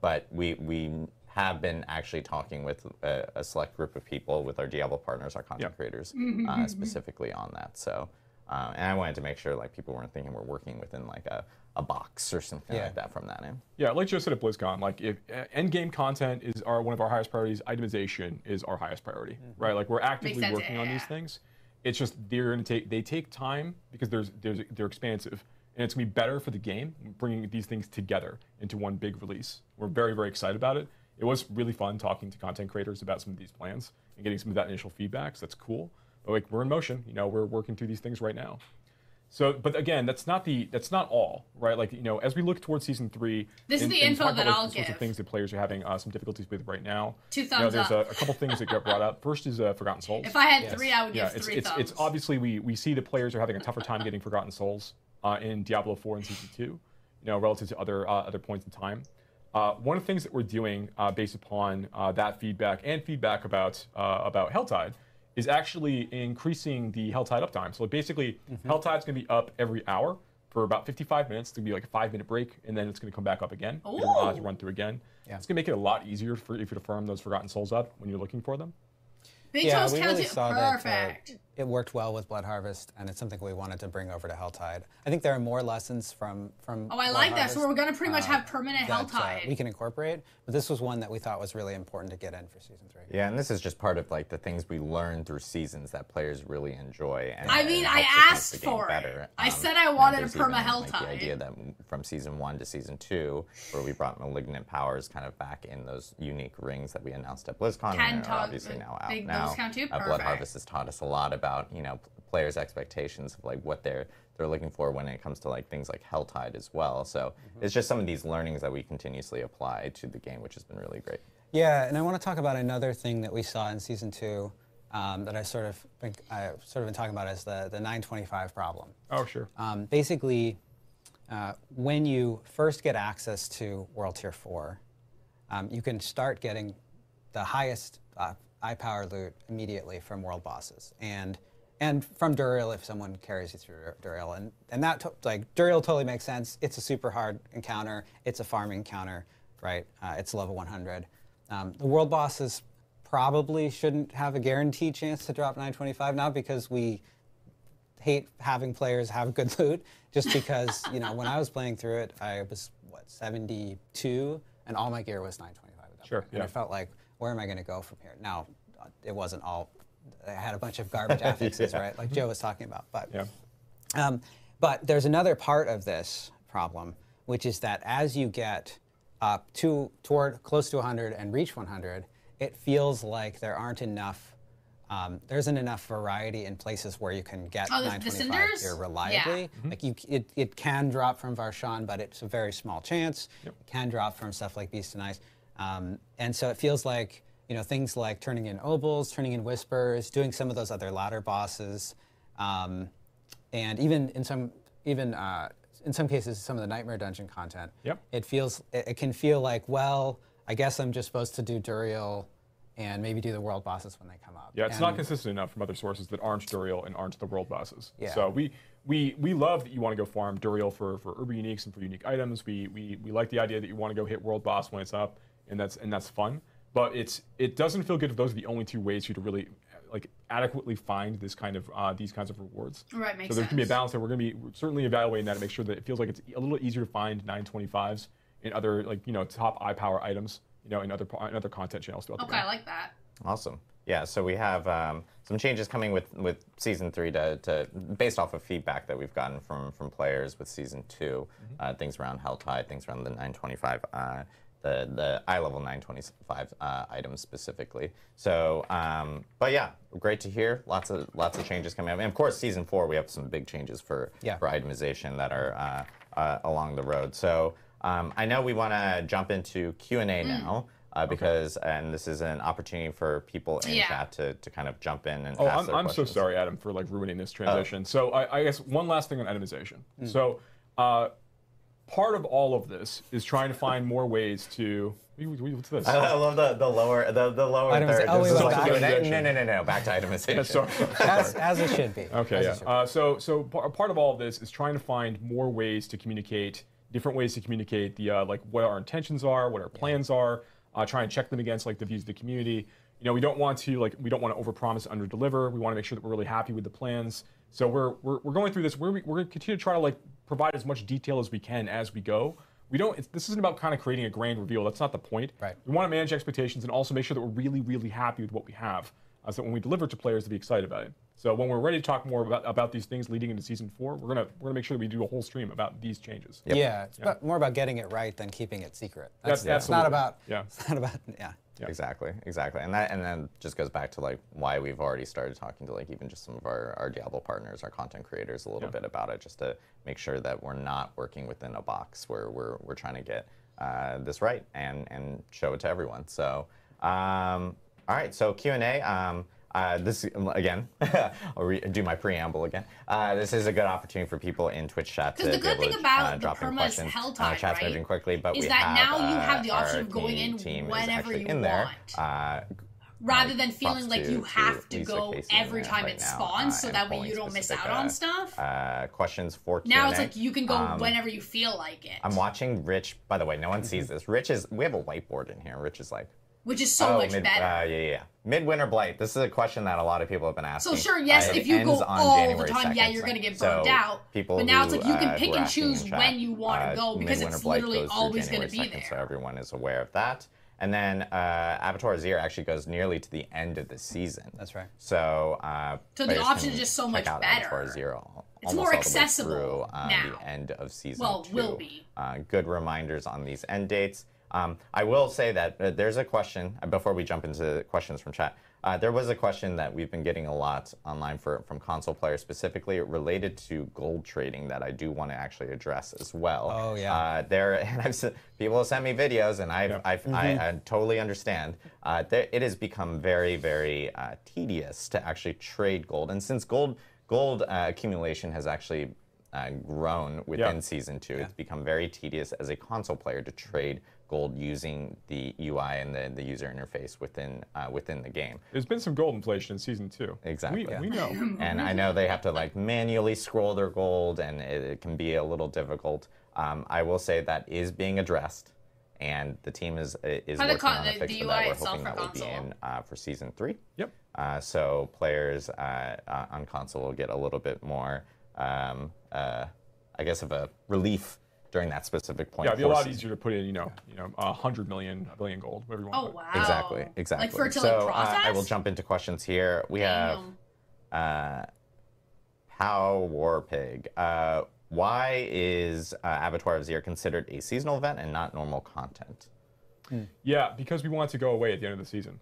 but we have been actually talking with a select group of people, with our Diablo partners, our content creators, specifically on that. So, and I wanted to make sure like people weren't thinking we're working within like a box or something like that from that end. Yeah, like Joe said at BlizzCon, like if end game content is one of our highest priorities, itemization is our highest priority, right? Like we're actively working on these things. It's just they take time because they're expansive. And it's going to be better for the game, bringing these things together into one big release. We're very, very excited about it. It was really fun talking to content creators about some of these plans and getting some of that initial feedback, so that's cool. But like, we're in motion, we're working through these things right now. So, but again, that's not all, right? Like, as we look towards Season 3, this is the info that I'll give. Sorts of things that players are having some difficulties with right now. 2 thumbs there's up. A couple things that get brought up. First is Forgotten Souls. If I had 3, I would give 3 thumbs. It's obviously we see that players are having a tougher time getting Forgotten Souls in Diablo 4 and Season 2, relative to other points in time. One of the things that we're doing based upon that feedback and feedback about Helltide is actually increasing the Helltide uptime. So basically, Helltide's going to be up every hour for about 55 minutes. It's going to be like a 5-minute break, and then it's going to come back up again to run through again. Yeah. It's going to make it a lot easier for you to farm those Forgotten Souls up when you're looking for them. Big Toes counted perfect. It worked well with Blood Harvest, and it's something we wanted to bring over to Helltide. I think there are more lessons from Oh, I like that. So we're going to pretty much have permanent Helltide. We can incorporate, but this was one that we thought was really important to get in for Season 3. Yeah, and this is just part of like the things we learn through seasons that players really enjoy. And I mean, I asked for it. I said I wanted a perma Helltide. Like, the idea that from Season 1 to Season 2, where we brought Malignant Powers kind of back in those unique rings that we announced at BlizzCon, and are obviously now out now. Blood Harvest has taught us a lot about players' expectations of like what they're looking for when it comes to like things like Helltide as well. So it's just some of these learnings that we continuously apply to the game, which has been really great. Yeah, and I want to talk about another thing that we saw in Season 2 that I've sort of been talking about as the 925 problem. Oh, sure. Basically, when you first get access to World Tier 4, you can start getting the highest eye power loot immediately from world bosses and from Duriel if someone carries you through Duriel. And that like Duriel totally makes sense. It's a super hard encounter. It's a farming encounter, right? It's level 100. The world bosses probably shouldn't have a guaranteed chance to drop 925 now because we hate having players have good loot. Just because when I was playing through it, I was 72, and all my gear was 925 at that Sure. point. And I felt like, where am I going to go from here? Now, it wasn't all. I had a bunch of garbage affixes, right? Like Joe was talking about. But there's another part of this problem, which is that as you get up toward close to 100 and reach 100, it feels like there aren't enough. There isn't enough variety in places where you can get 925 gear reliably. Yeah. Like it can drop from Varshan, but it's a very small chance. Yep. It can drop from stuff like Beast and Ice, and so it feels like things like turning in Obols, turning in Whispers, doing some of those other ladder bosses, and even in some cases some of the Nightmare Dungeon content. Yep. It can feel like, well, I guess I'm just supposed to do Duriel and maybe do the world bosses when they come up. Yeah, it's not consistent enough from other sources that aren't Duriel and aren't the world bosses. Yeah. So we love that you want to go farm Duriel for urban uniques and for unique items. We like the idea that you want to go hit world boss when it's up, and that's fun. But it doesn't feel good if those are the only two ways for you to really adequately find this kind of these kinds of rewards. Right, makes sense. So there's gonna be a balance there. We're gonna be certainly evaluating that to make sure that it feels like it's a little easier to find 925s in other top eye power items. In other content channels throughout the game. Okay, I like that. Awesome. Yeah, so we have some changes coming with Season 3 to based off of feedback that we've gotten from players with Season 2, things around Hell Tide, things around the 925, the eye level 925 items specifically. So, but yeah, great to hear. Lots of changes coming up, and of course, Season 4 we have some big changes for itemization that are along the road. So. I know we want to jump into Q&A now because, and this is an opportunity for people in chat to kind of jump in and ask their I'm questions. so sorry, Adam, for ruining this transition. So I guess one last thing on itemization. So part of all of this is trying to find more ways to. What's this? I love the lower third. Oh, This is back to no, back to itemization. Yeah, sorry. As it should be. Okay, yeah. So part of all of this is trying to find more ways to communicate. Different ways to communicate the what our intentions are, what our plans are. Try and check them against the views of the community. We don't want to overpromise, underdeliver. We want to make sure that we're really happy with the plans. So we're going through this. We're going to continue to try to provide as much detail as we can as we go. This isn't about kind of creating a grand reveal. That's not the point. Right. We want to manage expectations and also make sure that we're really, really happy with what we have, so that when we deliver to players, to be excited about it. So when we're ready to talk more about these things leading into Season 4, we're gonna make sure that we do a whole stream about these changes. Yep. Yeah, it's more about getting it right than keeping it secret. It's not about. Yeah. It's not about. Yeah. Exactly, and then just goes back to why we've already started talking to even just some of our Diablo partners, our content creators, a little bit about it, just to make sure that we're not working within a box where we're trying to get this right and show it to everyone. So, all right, so Q&A. This again, I'll do my preamble again. This is a good opportunity for people in Twitch chat to the good thing about drop in questions. Hell Tide, Chat's moving quickly, but is we that have, now you have the option our of going in team whenever you in want, there. rather than feeling like you have to Lisa go Casey every there time right it now, spawns, so and that way pulling you don't miss specific, out on stuff. Questions for Q&A. Now it's like you can go whenever you feel like it. I'm watching Rich. By the way, no one sees this. Rich is. We have a whiteboard in here. Rich is which is so much better. Yeah. Midwinter Blight. This is a question that a lot of people have been asking. So sure, yes, if you go all the time, you're going to get burned out. But now it's like you can pick and choose when you want to go because it's literally always going to be there. So everyone is aware of that. And then Abattoir of Zir actually goes nearly to the end of the season. That's right. So the option is just so much better. Abattoir of Zir it's more accessible now. The end of season 2. Well, will be. Good reminders on these end dates. I will say that there's a question, before we jump into questions from chat, there was a question that we've been getting a lot online from console players, specifically related to gold trading, that I do want to actually address as well. Oh, yeah. People have sent me videos, and I totally understand. It has become very, very tedious to actually trade gold. And since gold accumulation has actually grown within Season 2. It's become very tedious as a console player to trade gold using the UI and the user interface within the game. There's been some gold inflation in Season 2. Exactly. We know. And I know they have to like manually scroll their gold, and it can be a little difficult. I will say that is being addressed, and the team is working on a fix for that. We're hoping that will be in for Season 3. Yep. So players on console will get a little bit more, I guess, of a relief during that specific point. Yeah, it'd be a lot easier to put in, 100 million, a billion gold, whatever you want. Oh, wow. Exactly. Like for it to like process? I will jump into questions here. We have Pow War Pig. Why is Abattoir of Zir considered a seasonal event and not normal content? Yeah, because we want it to go away at the end of the season.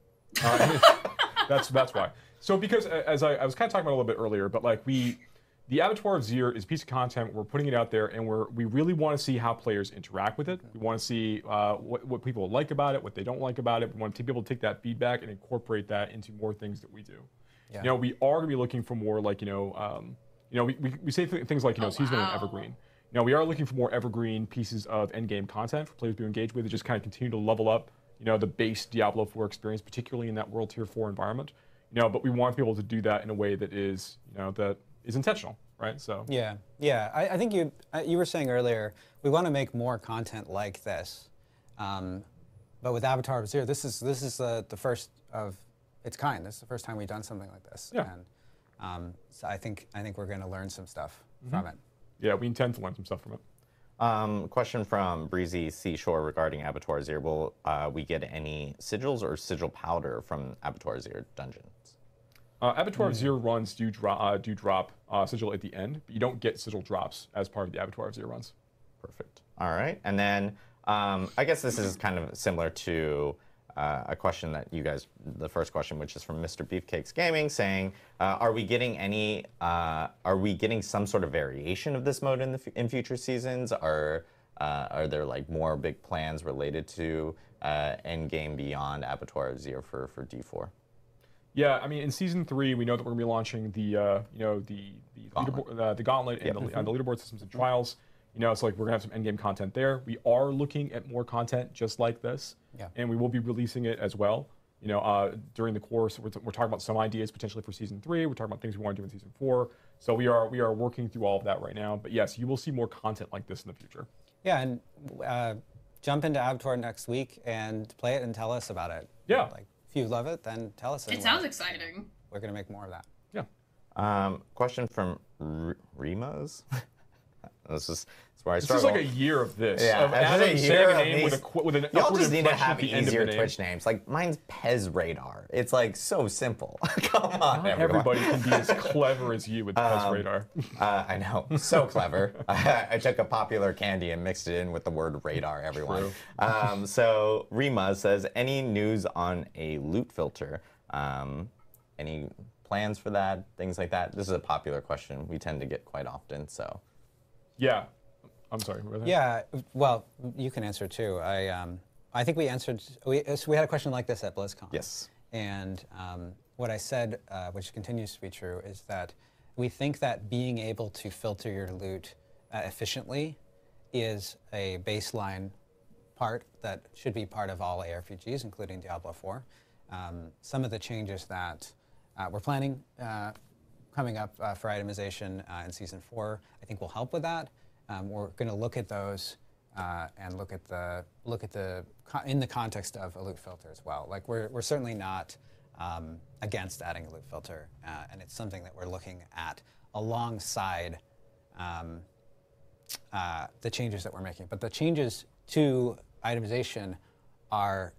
That's why. So because, as I was kind of talking about a little bit earlier, but like the Abattoir of Zir is a piece of content. We're putting it out there, and we really want to see how players interact with it. We want to see what people like about it, what they don't like about it. We want to be able to take that feedback and incorporate that into more things that we do. Yeah. We are going to be looking for more like we say things like seasonal and evergreen. We are looking for more evergreen pieces of endgame content for players to engage with, to just kind of continue to level up the base Diablo 4 experience, particularly in that World Tier 4 environment. But we want to be able to do that in a way that is that is intentional, right? So yeah. I think you were saying earlier we want to make more content like this, but with Abattoir of Zir, this is the first of its kind. This is the first time we've done something like this. Yeah. And so I think we're going to learn some stuff from it. Yeah, we intend to learn some stuff from it. Question from Breezy Seashore regarding Abattoir Zir. Will we get any sigils or sigil powder from Abattoir Zir dungeons? Abattoir Zir runs do drop sigil at the end, but you don't get sigil drops as part of the Abattoir Zir runs. Perfect. All right, and then I guess this is kind of similar to a question that you guys, the first question, which is from Mr. Beefcakes Gaming, saying, are we getting some sort of variation of this mode in future seasons? Are there like more big plans related to endgame beyond Abattoir of Zir for D4? Yeah, I mean, in Season 3, we know that we're going to be launching the Gauntlet and the leaderboard systems and trials. It's like we're going to have some endgame content there. We are looking at more content just like this, and we will be releasing it as well. During the course, we're talking about some ideas potentially for Season 3. We're talking about things we want to do in Season 4. So we are working through all of that right now. But yes, you will see more content like this in the future. Yeah, and jump into Abattoir next week and play it and tell us about it. Yeah. If you love it, then tell us. It sounds exciting. We're going to make more of that. Yeah. Question from Rimas. This is where I struggle. This is like a year of this. Yeah, of Adam saying a name with an y'all upward just need to inflection have at the end easier of the name. Twitch names. Like mine's Pez Radar. It's like so simple. Come on, Not everybody can be as clever as you with Pez Radar. I know, so clever. I took a popular candy and mixed it in with the word radar. Everyone. So Rima says, any news on a loot filter? Any plans for that? Things like that. This is a popular question we tend to get quite often. So. Yeah. I'm sorry. Yeah, well, you can answer too. I think we answered. We had a question like this at BlizzCon. Yes. And what I said, which continues to be true, is that we think that being able to filter your loot efficiently is a baseline part that should be part of all ARPGs, including Diablo 4. Some of the changes that we're planning coming up for itemization in Season 4, I think will help with that. We're going to look at those and look at the in the context of a loot filter as well. Like we're certainly not against adding a loot filter, and it's something that we're looking at alongside the changes that we're making. But the changes to itemization are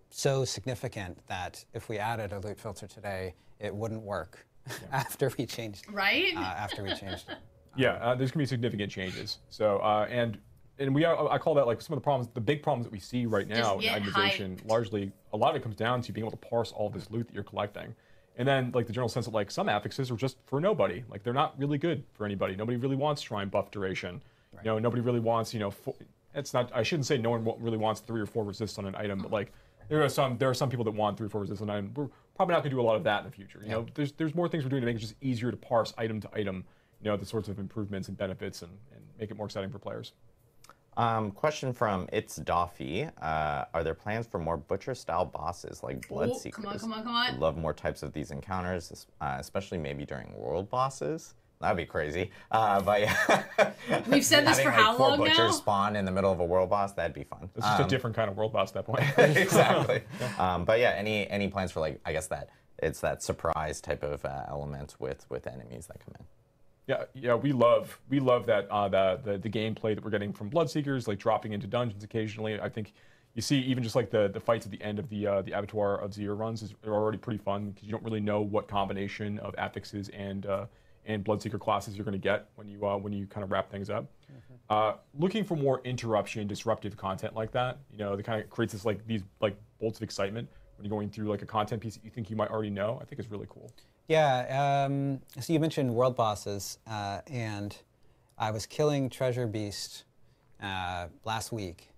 so significant that if we added a loot filter today, it wouldn't work after we changed. Right? After we changed it. Yeah, there's going to be significant changes. So, and I call that like some of the problems, the big problems that we see right now in itemization. Largely, a lot of it comes down to being able to parse all this loot that you're collecting, and then like the general sense that like some affixes are just for nobody. Like they're not really good for anybody. Nobody really wants shrine buff duration. Right. Nobody really wants it's not. I shouldn't say no one really wants 3 or 4 resists on an item, but like there are some people that want 3 or 4 resists on an item. We're probably not going to do a lot of that in the future. There's more things we're doing to make it just easier to parse item to item. the sorts of improvements and benefits and make it more exciting for players. Question from It's Doffy. Are there plans for more butcher-style bosses like Bloodseekers? Come on. I'd love more types of these encounters, especially maybe during world bosses. That'd be crazy. But yeah. We've said this for how long now? Four butchers spawn in the middle of a world boss. That'd be fun. It's just a different kind of world boss at that point. Exactly. But yeah, any plans for I guess it's that surprise type of element with enemies that come in. Yeah, we love that the gameplay that we're getting from Bloodseekers, like dropping into dungeons occasionally. I think you see even just like the fights at the end of the Abattoir of Zir runs are already pretty fun because you don't really know what combination of affixes and Bloodseeker classes you're going to get when you kind of wrap things up. Looking for more interruption, disruptive content like that, that kind of creates this these bolts of excitement when you're going through a content piece that you think you might already know. I think is really cool. Yeah, so you mentioned world bosses, and I was killing Treasure Beast last week,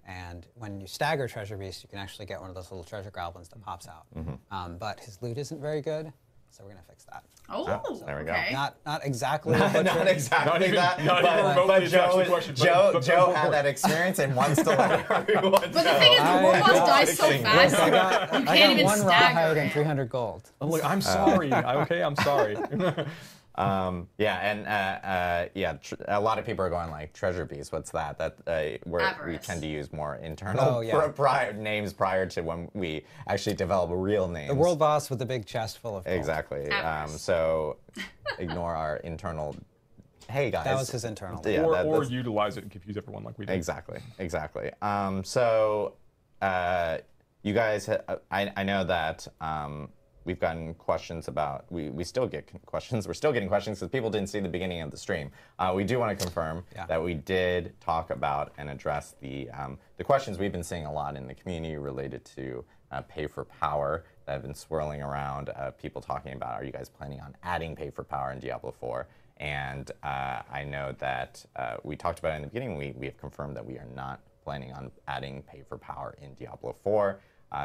and when you stagger Treasure Beast, you can actually get one of those little treasure goblins that pops out. But his loot isn't very good, so we're gonna fix that. Oh, so there we go. Okay. Not exactly. Not exactly that. But Joe had that experience and wants to let everyone know. But the thing is, the world boss dies so fast, you can't even one stagger rawhide it. and 300 gold. I'm sorry. Okay, I'm sorry. A lot of people are going Treasure Beast. What's that? We tend to use more internal names prior to when we actually develop real names. The world boss with the big chest full of gold. Exactly. So ignore our internal. Hey guys. That was his internal. Yeah, or utilize it and confuse everyone like we did. Exactly. You guys, I know that. We've gotten questions about, we still get questions. We're still getting questions because people didn't see the beginning of the stream. We do want to confirm that we did talk about and address the questions we've been seeing a lot in the community related to pay for power that have been swirling around. People talking about, are you guys planning on adding pay for power in Diablo 4? And I know that we talked about it in the beginning. We have confirmed that we are not planning on adding pay for power in Diablo 4.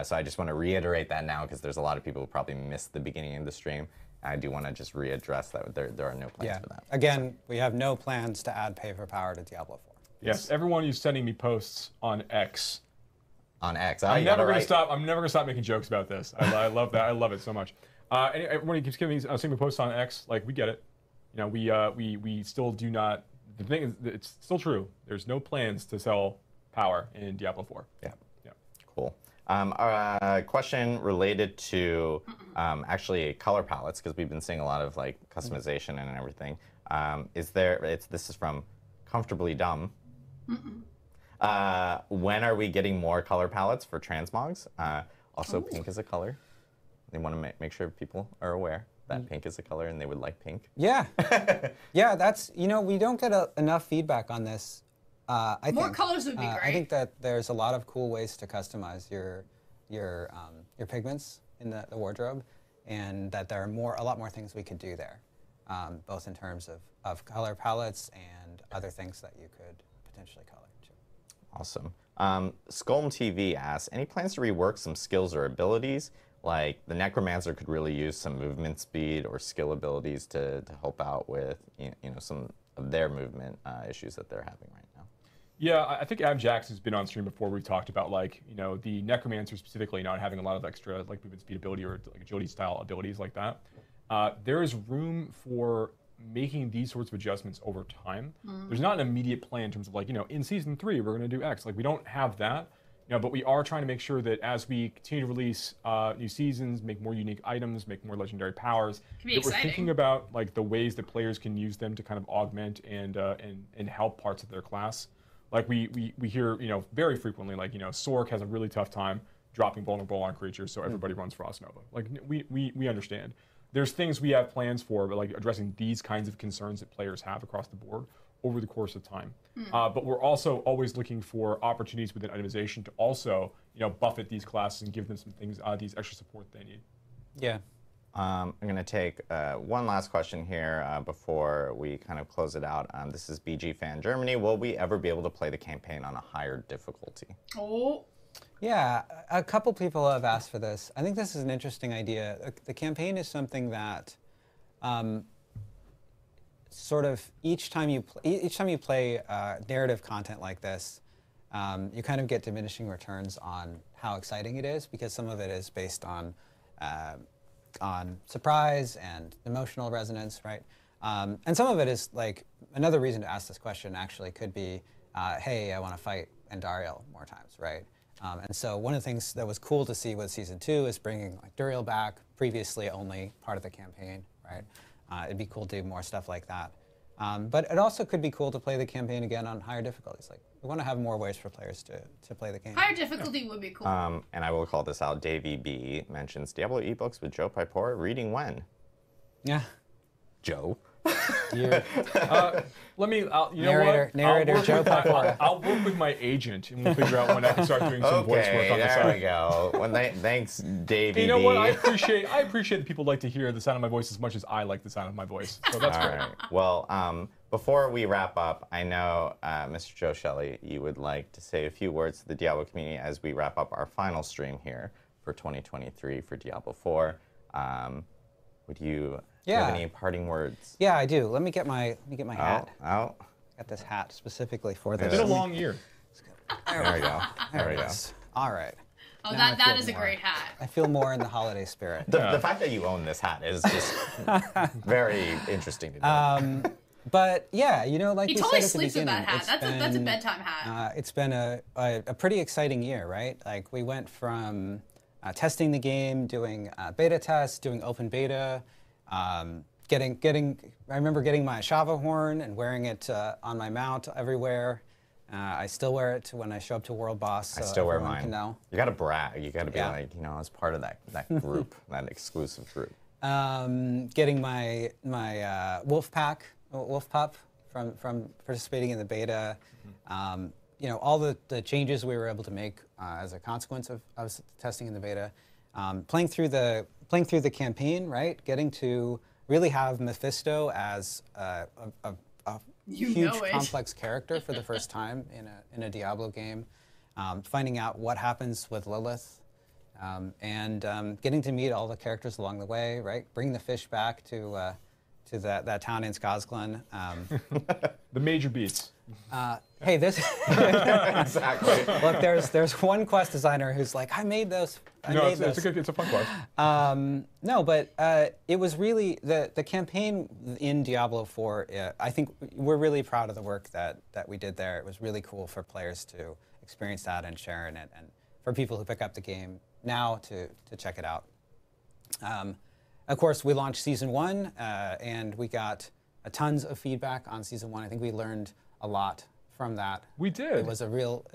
So I just want to reiterate that now because there's a lot of people who probably missed the beginning of the stream. I do want to just readdress that there are no plans for that. Again, we have no plans to add pay for power to Diablo 4. Yes, everyone who's sending me posts on X. On X. I'm never going to stop. I'm never going to stop making jokes about this. I love that. I love it so much. Everyone who keeps sending me posts on X, we get it. We still do not. The thing is, it's still true. There's no plans to sell power in Diablo 4. Yeah. Cool. Question related to actually color palettes, because we've been seeing a lot of customization and everything. This is from Comfortably Dumb. When are we getting more color palettes for transmogs? Also, pink is a color. They want to make sure people are aware that pink is a color and they would like pink. Yeah. Yeah, that's, we don't get enough feedback on this. More colors would be great. I think that there's a lot of cool ways to customize your pigments in the wardrobe, and that there are a lot more things we could do there, both in terms of color palettes and other things that you could potentially color too. Awesome. Skulm TV asks, any plans to rework some skills or abilities? Like the Necromancer could really use some movement speed or skill abilities to help out with some of their movement issues that they're having right now. Yeah, I think Adam Jax has been on stream before. We've talked about the Necromancer specifically not having a lot of extra movement speed ability or agility style abilities like that. There is room for making these sorts of adjustments over time. There's not an immediate plan in terms of in season 3 we're going to do X. We don't have that. But we are trying to make sure that as we continue to release new seasons, make more unique items, make more legendary powers, that we're thinking about the ways that players can use them to kind of augment and help parts of their class. We hear very frequently Sork has a really tough time dropping vulnerable on creatures, so everybody runs Frost Nova. We understand. There's things we have plans for, but addressing these kinds of concerns that players have across the board over the course of time. But we're also always looking for opportunities within itemization to also, buffet these classes and give them some things, these extra support they need. Yeah. I'm going to take one last question here before we kind of close it out. This is BG Fan Germany. Will we ever be able to play the campaign on a higher difficulty? Oh. Yeah, a couple people have asked for this. I think this is an interesting idea. The campaign is something that sort of each time you play narrative content like this, you kind of get diminishing returns on how exciting it is, because some of it is based on surprise and emotional resonance, right? And some of it is like, another reason to ask this question actually could be, hey, I want to fight Andariel more times, right? And so one of the things that was cool to see with Season 2 is bringing like Duriel back, previously only part of the campaign, right? It'd be cool to do more stuff like that. But it also could be cool to play the campaign again on higher difficulties. Like, we want to have more ways for players to play the game. Higher difficulty would be cool. And I will call this out. Davey B mentions Diablo ebooks with Joe Pipora reading when? Yeah. Joe? Let me, narrator Joe Pipora. I'll work with my agent, and we'll figure out when I can start doing some voice work on the side. There we go. Thanks, Davey. You know what? I appreciate that people like to hear the sound of my voice as much as I like the sound of my voice. So that's great. Right. Well, before we wrap up, I know, Mr. Joe Shelley, you would like to say a few words to the Diablo community as we wrap up our final stream here for 2023 for Diablo 4. Would you have any parting words? Yeah, I do. Let me get my hat. Oh. Got this hat specifically for this. It's been a long year. There we go. There we go. All right. Oh, that is a great hat. I feel more in the holiday spirit. The fact that you own this hat is just very interesting to know. But yeah, like he we totally said at the sleeps with beginning, that hat. That's a bedtime hat. It's been a pretty exciting year, right? Like, we went from testing the game, doing beta tests, doing open beta, I remember getting my Shava horn and wearing it on my mount everywhere. I still wear it when I show up to World Boss. So I still wear everyone mine. Can know. You got to brag. You got to be like, I was part of that group, that exclusive group. Getting my wolf pup from participating in the beta. All the changes we were able to make as a consequence of testing in the beta. Playing through the campaign, right? Getting to really have Mephisto as a huge, complex character for the first time in a Diablo game. Finding out what happens with Lilith, and getting to meet all the characters along the way, right? Bring the fish back to that town in Skazglan. The major beats. Hey, this exactly. Look, there's one quest designer who's like, I made those. It's a fun quest. No, but it was really the campaign in Diablo 4. I think we're really proud of the work that we did there. It was really cool for players to experience that and share in it, and for people who pick up the game now to check it out. Of course, we launched Season 1, and we got tons of feedback on Season 1. I think we learned a lot from that. We did. It was a real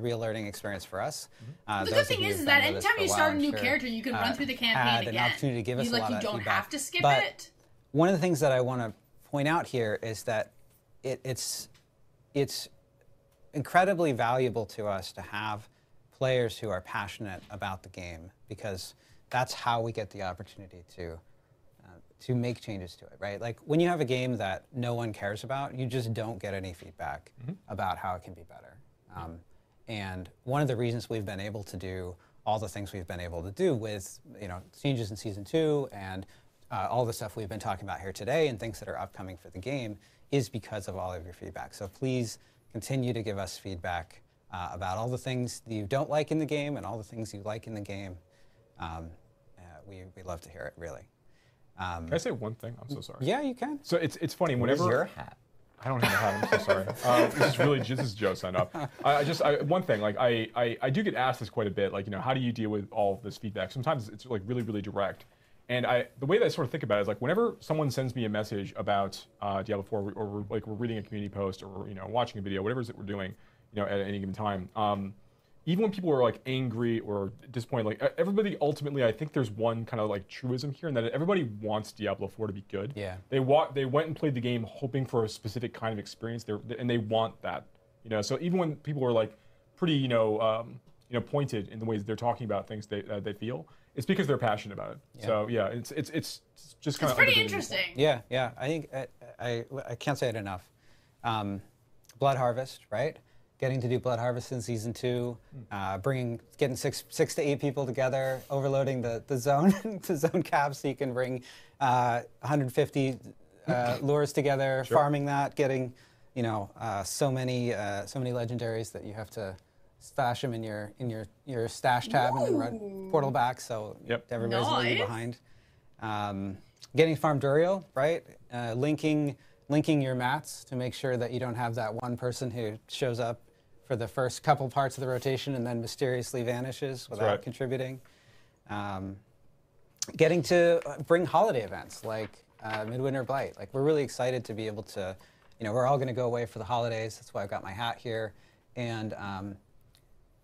learning experience for us. The good thing is that anytime you start a new character, you can run through the campaign again. An opportunity to give us a lot of you don't feedback. have to skip but it. One of the things that I want to point out here is that it's incredibly valuable to us to have players who are passionate about the game, because that's how we get the opportunity to make changes to it, right? Like, when you have a game that no one cares about, you just don't get any feedback about how it can be better. And one of the reasons we've been able to do all the things we've been able to do with changes in Season 2 and all the stuff we've been talking about here today and things that are upcoming for the game is because of all of your feedback. So please continue to give us feedback about all the things that you don't like in the game and all the things you like in the game. We love to hear it, really. Can I say one thing? I'm so sorry. Yeah, you can. So it's funny. Whenever Where's your hat? I don't have a hat. I'm so sorry. This is Joe signed up. One thing. Like, I do get asked this quite a bit. Like, how do you deal with all of this feedback? Sometimes it's like really, really direct. And the way that I sort of think about it is, like, whenever someone sends me a message about Diablo 4, or we're reading a community post, or we're watching a video, whatever it is that we're doing, at any given time. Even when people are like angry or disappointed, like, everybody ultimately, I think there's one kind of like truism here, and that everybody wants Diablo 4 to be good. Yeah. They went and played the game hoping for a specific kind of experience, and they want that. So even when people are like pretty, pointed in the ways they're talking about things they feel, it's because they're passionate about it. Yeah. So yeah, it's just kind of. It's pretty interesting. Yeah. I think I can't say it enough. Blood Harvest, right? Getting to do Blood Harvest in Season 2, getting six to 8 people together, overloading the zone the zone cap so you can bring 150 lures together, farming that, getting, you know, so many legendaries that you have to stash them in your stash tab and then run portal back, so everybody's a little behind. Getting farm Durio, right? Linking your mats to make sure that you don't have that one person who shows up for the first couple parts of the rotation and then mysteriously vanishes without contributing. Getting to bring holiday events like Midwinter Blight. Like, we're really excited to be able to, you know, we're all going to go away for the holidays. That's why I've got my hat here. And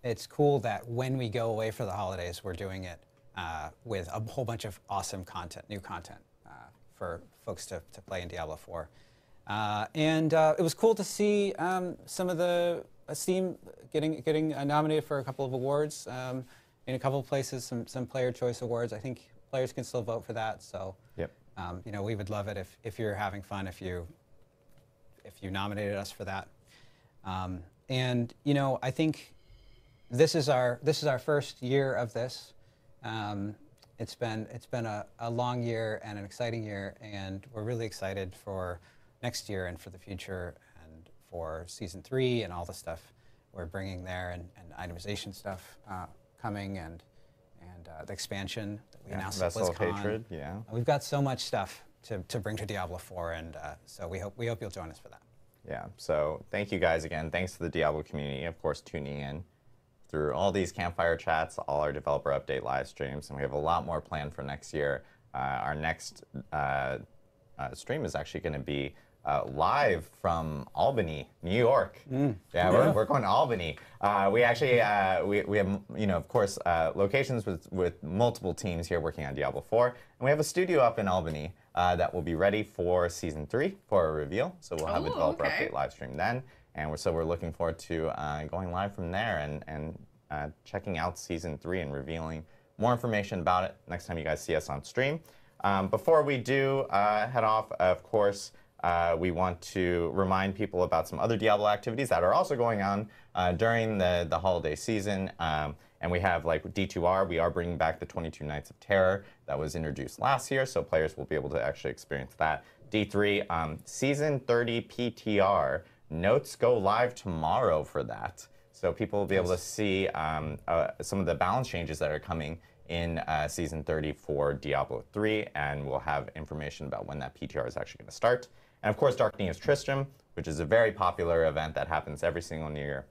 it's cool that when we go away for the holidays, we're doing it with a whole bunch of awesome content, new content for folks to play in Diablo 4. And it was cool to see some of the Steam getting nominated for a couple of awards in a couple of places, some player choice awards. I think players can still vote for that. So, you know, we would love it if you're having fun, if you nominated us for that. And you know, I think this is our first year of this. It's been a long year and an exciting year, and we're really excited for next year and for the future and for Season 3 and all the stuff we're bringing there, and itemization stuff coming, and the expansion that we announced at Vessel of BlizzCon. Hatred, We've got so much stuff to bring to Diablo 4, and so we hope you'll join us for that. Yeah, so thank you guys again. Thanks to the Diablo community, of course, tuning in through all these Campfire chats, all our developer update live streams, and we have a lot more planned for next year. Our next stream is actually going to be live from Albany, New York. We're going to Albany. We actually we have, you know, of course, locations with multiple teams here working on Diablo 4, and we have a studio up in Albany that will be ready for Season 3 for a reveal. So we'll have a developer update live stream then, and we're looking forward to going live from there and checking out Season 3 and revealing more information about it next time you guys see us on stream. Before we do head off, of course, we want to remind people about some other Diablo activities that are also going on during the holiday season. And we have, like, D2R, we are bringing back the 22 Nights of Terror that was introduced last year, so players will be able to actually experience that. D3, Season 30 PTR, notes go live tomorrow for that. So people will be able to see some of the balance changes that are coming in Season 30 for Diablo 3, and we'll have information about when that PTR is actually going to start. And of course, Dark Neos Tristram, which is a very popular event that happens every single year,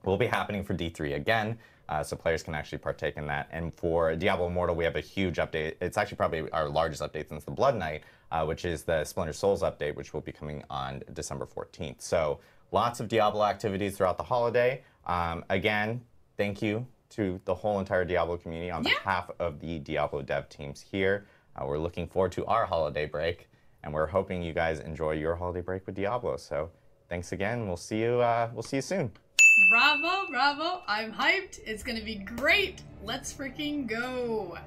will be happening for D3 again, so players can actually partake in that. And for Diablo Immortal, we have a huge update. It's actually probably our largest update since the Blood Knight, which is the Splinter Souls update, which will be coming on December 14th. So lots of Diablo activities throughout the holiday. Again, thank you to the whole entire Diablo community on behalf of the Diablo dev teams here. We're looking forward to our holiday break, and we're hoping you guys enjoy your holiday break with Diablo. So thanks again. We'll see you soon. Bravo, bravo. I'm hyped. It's going to be great. Let's freaking go.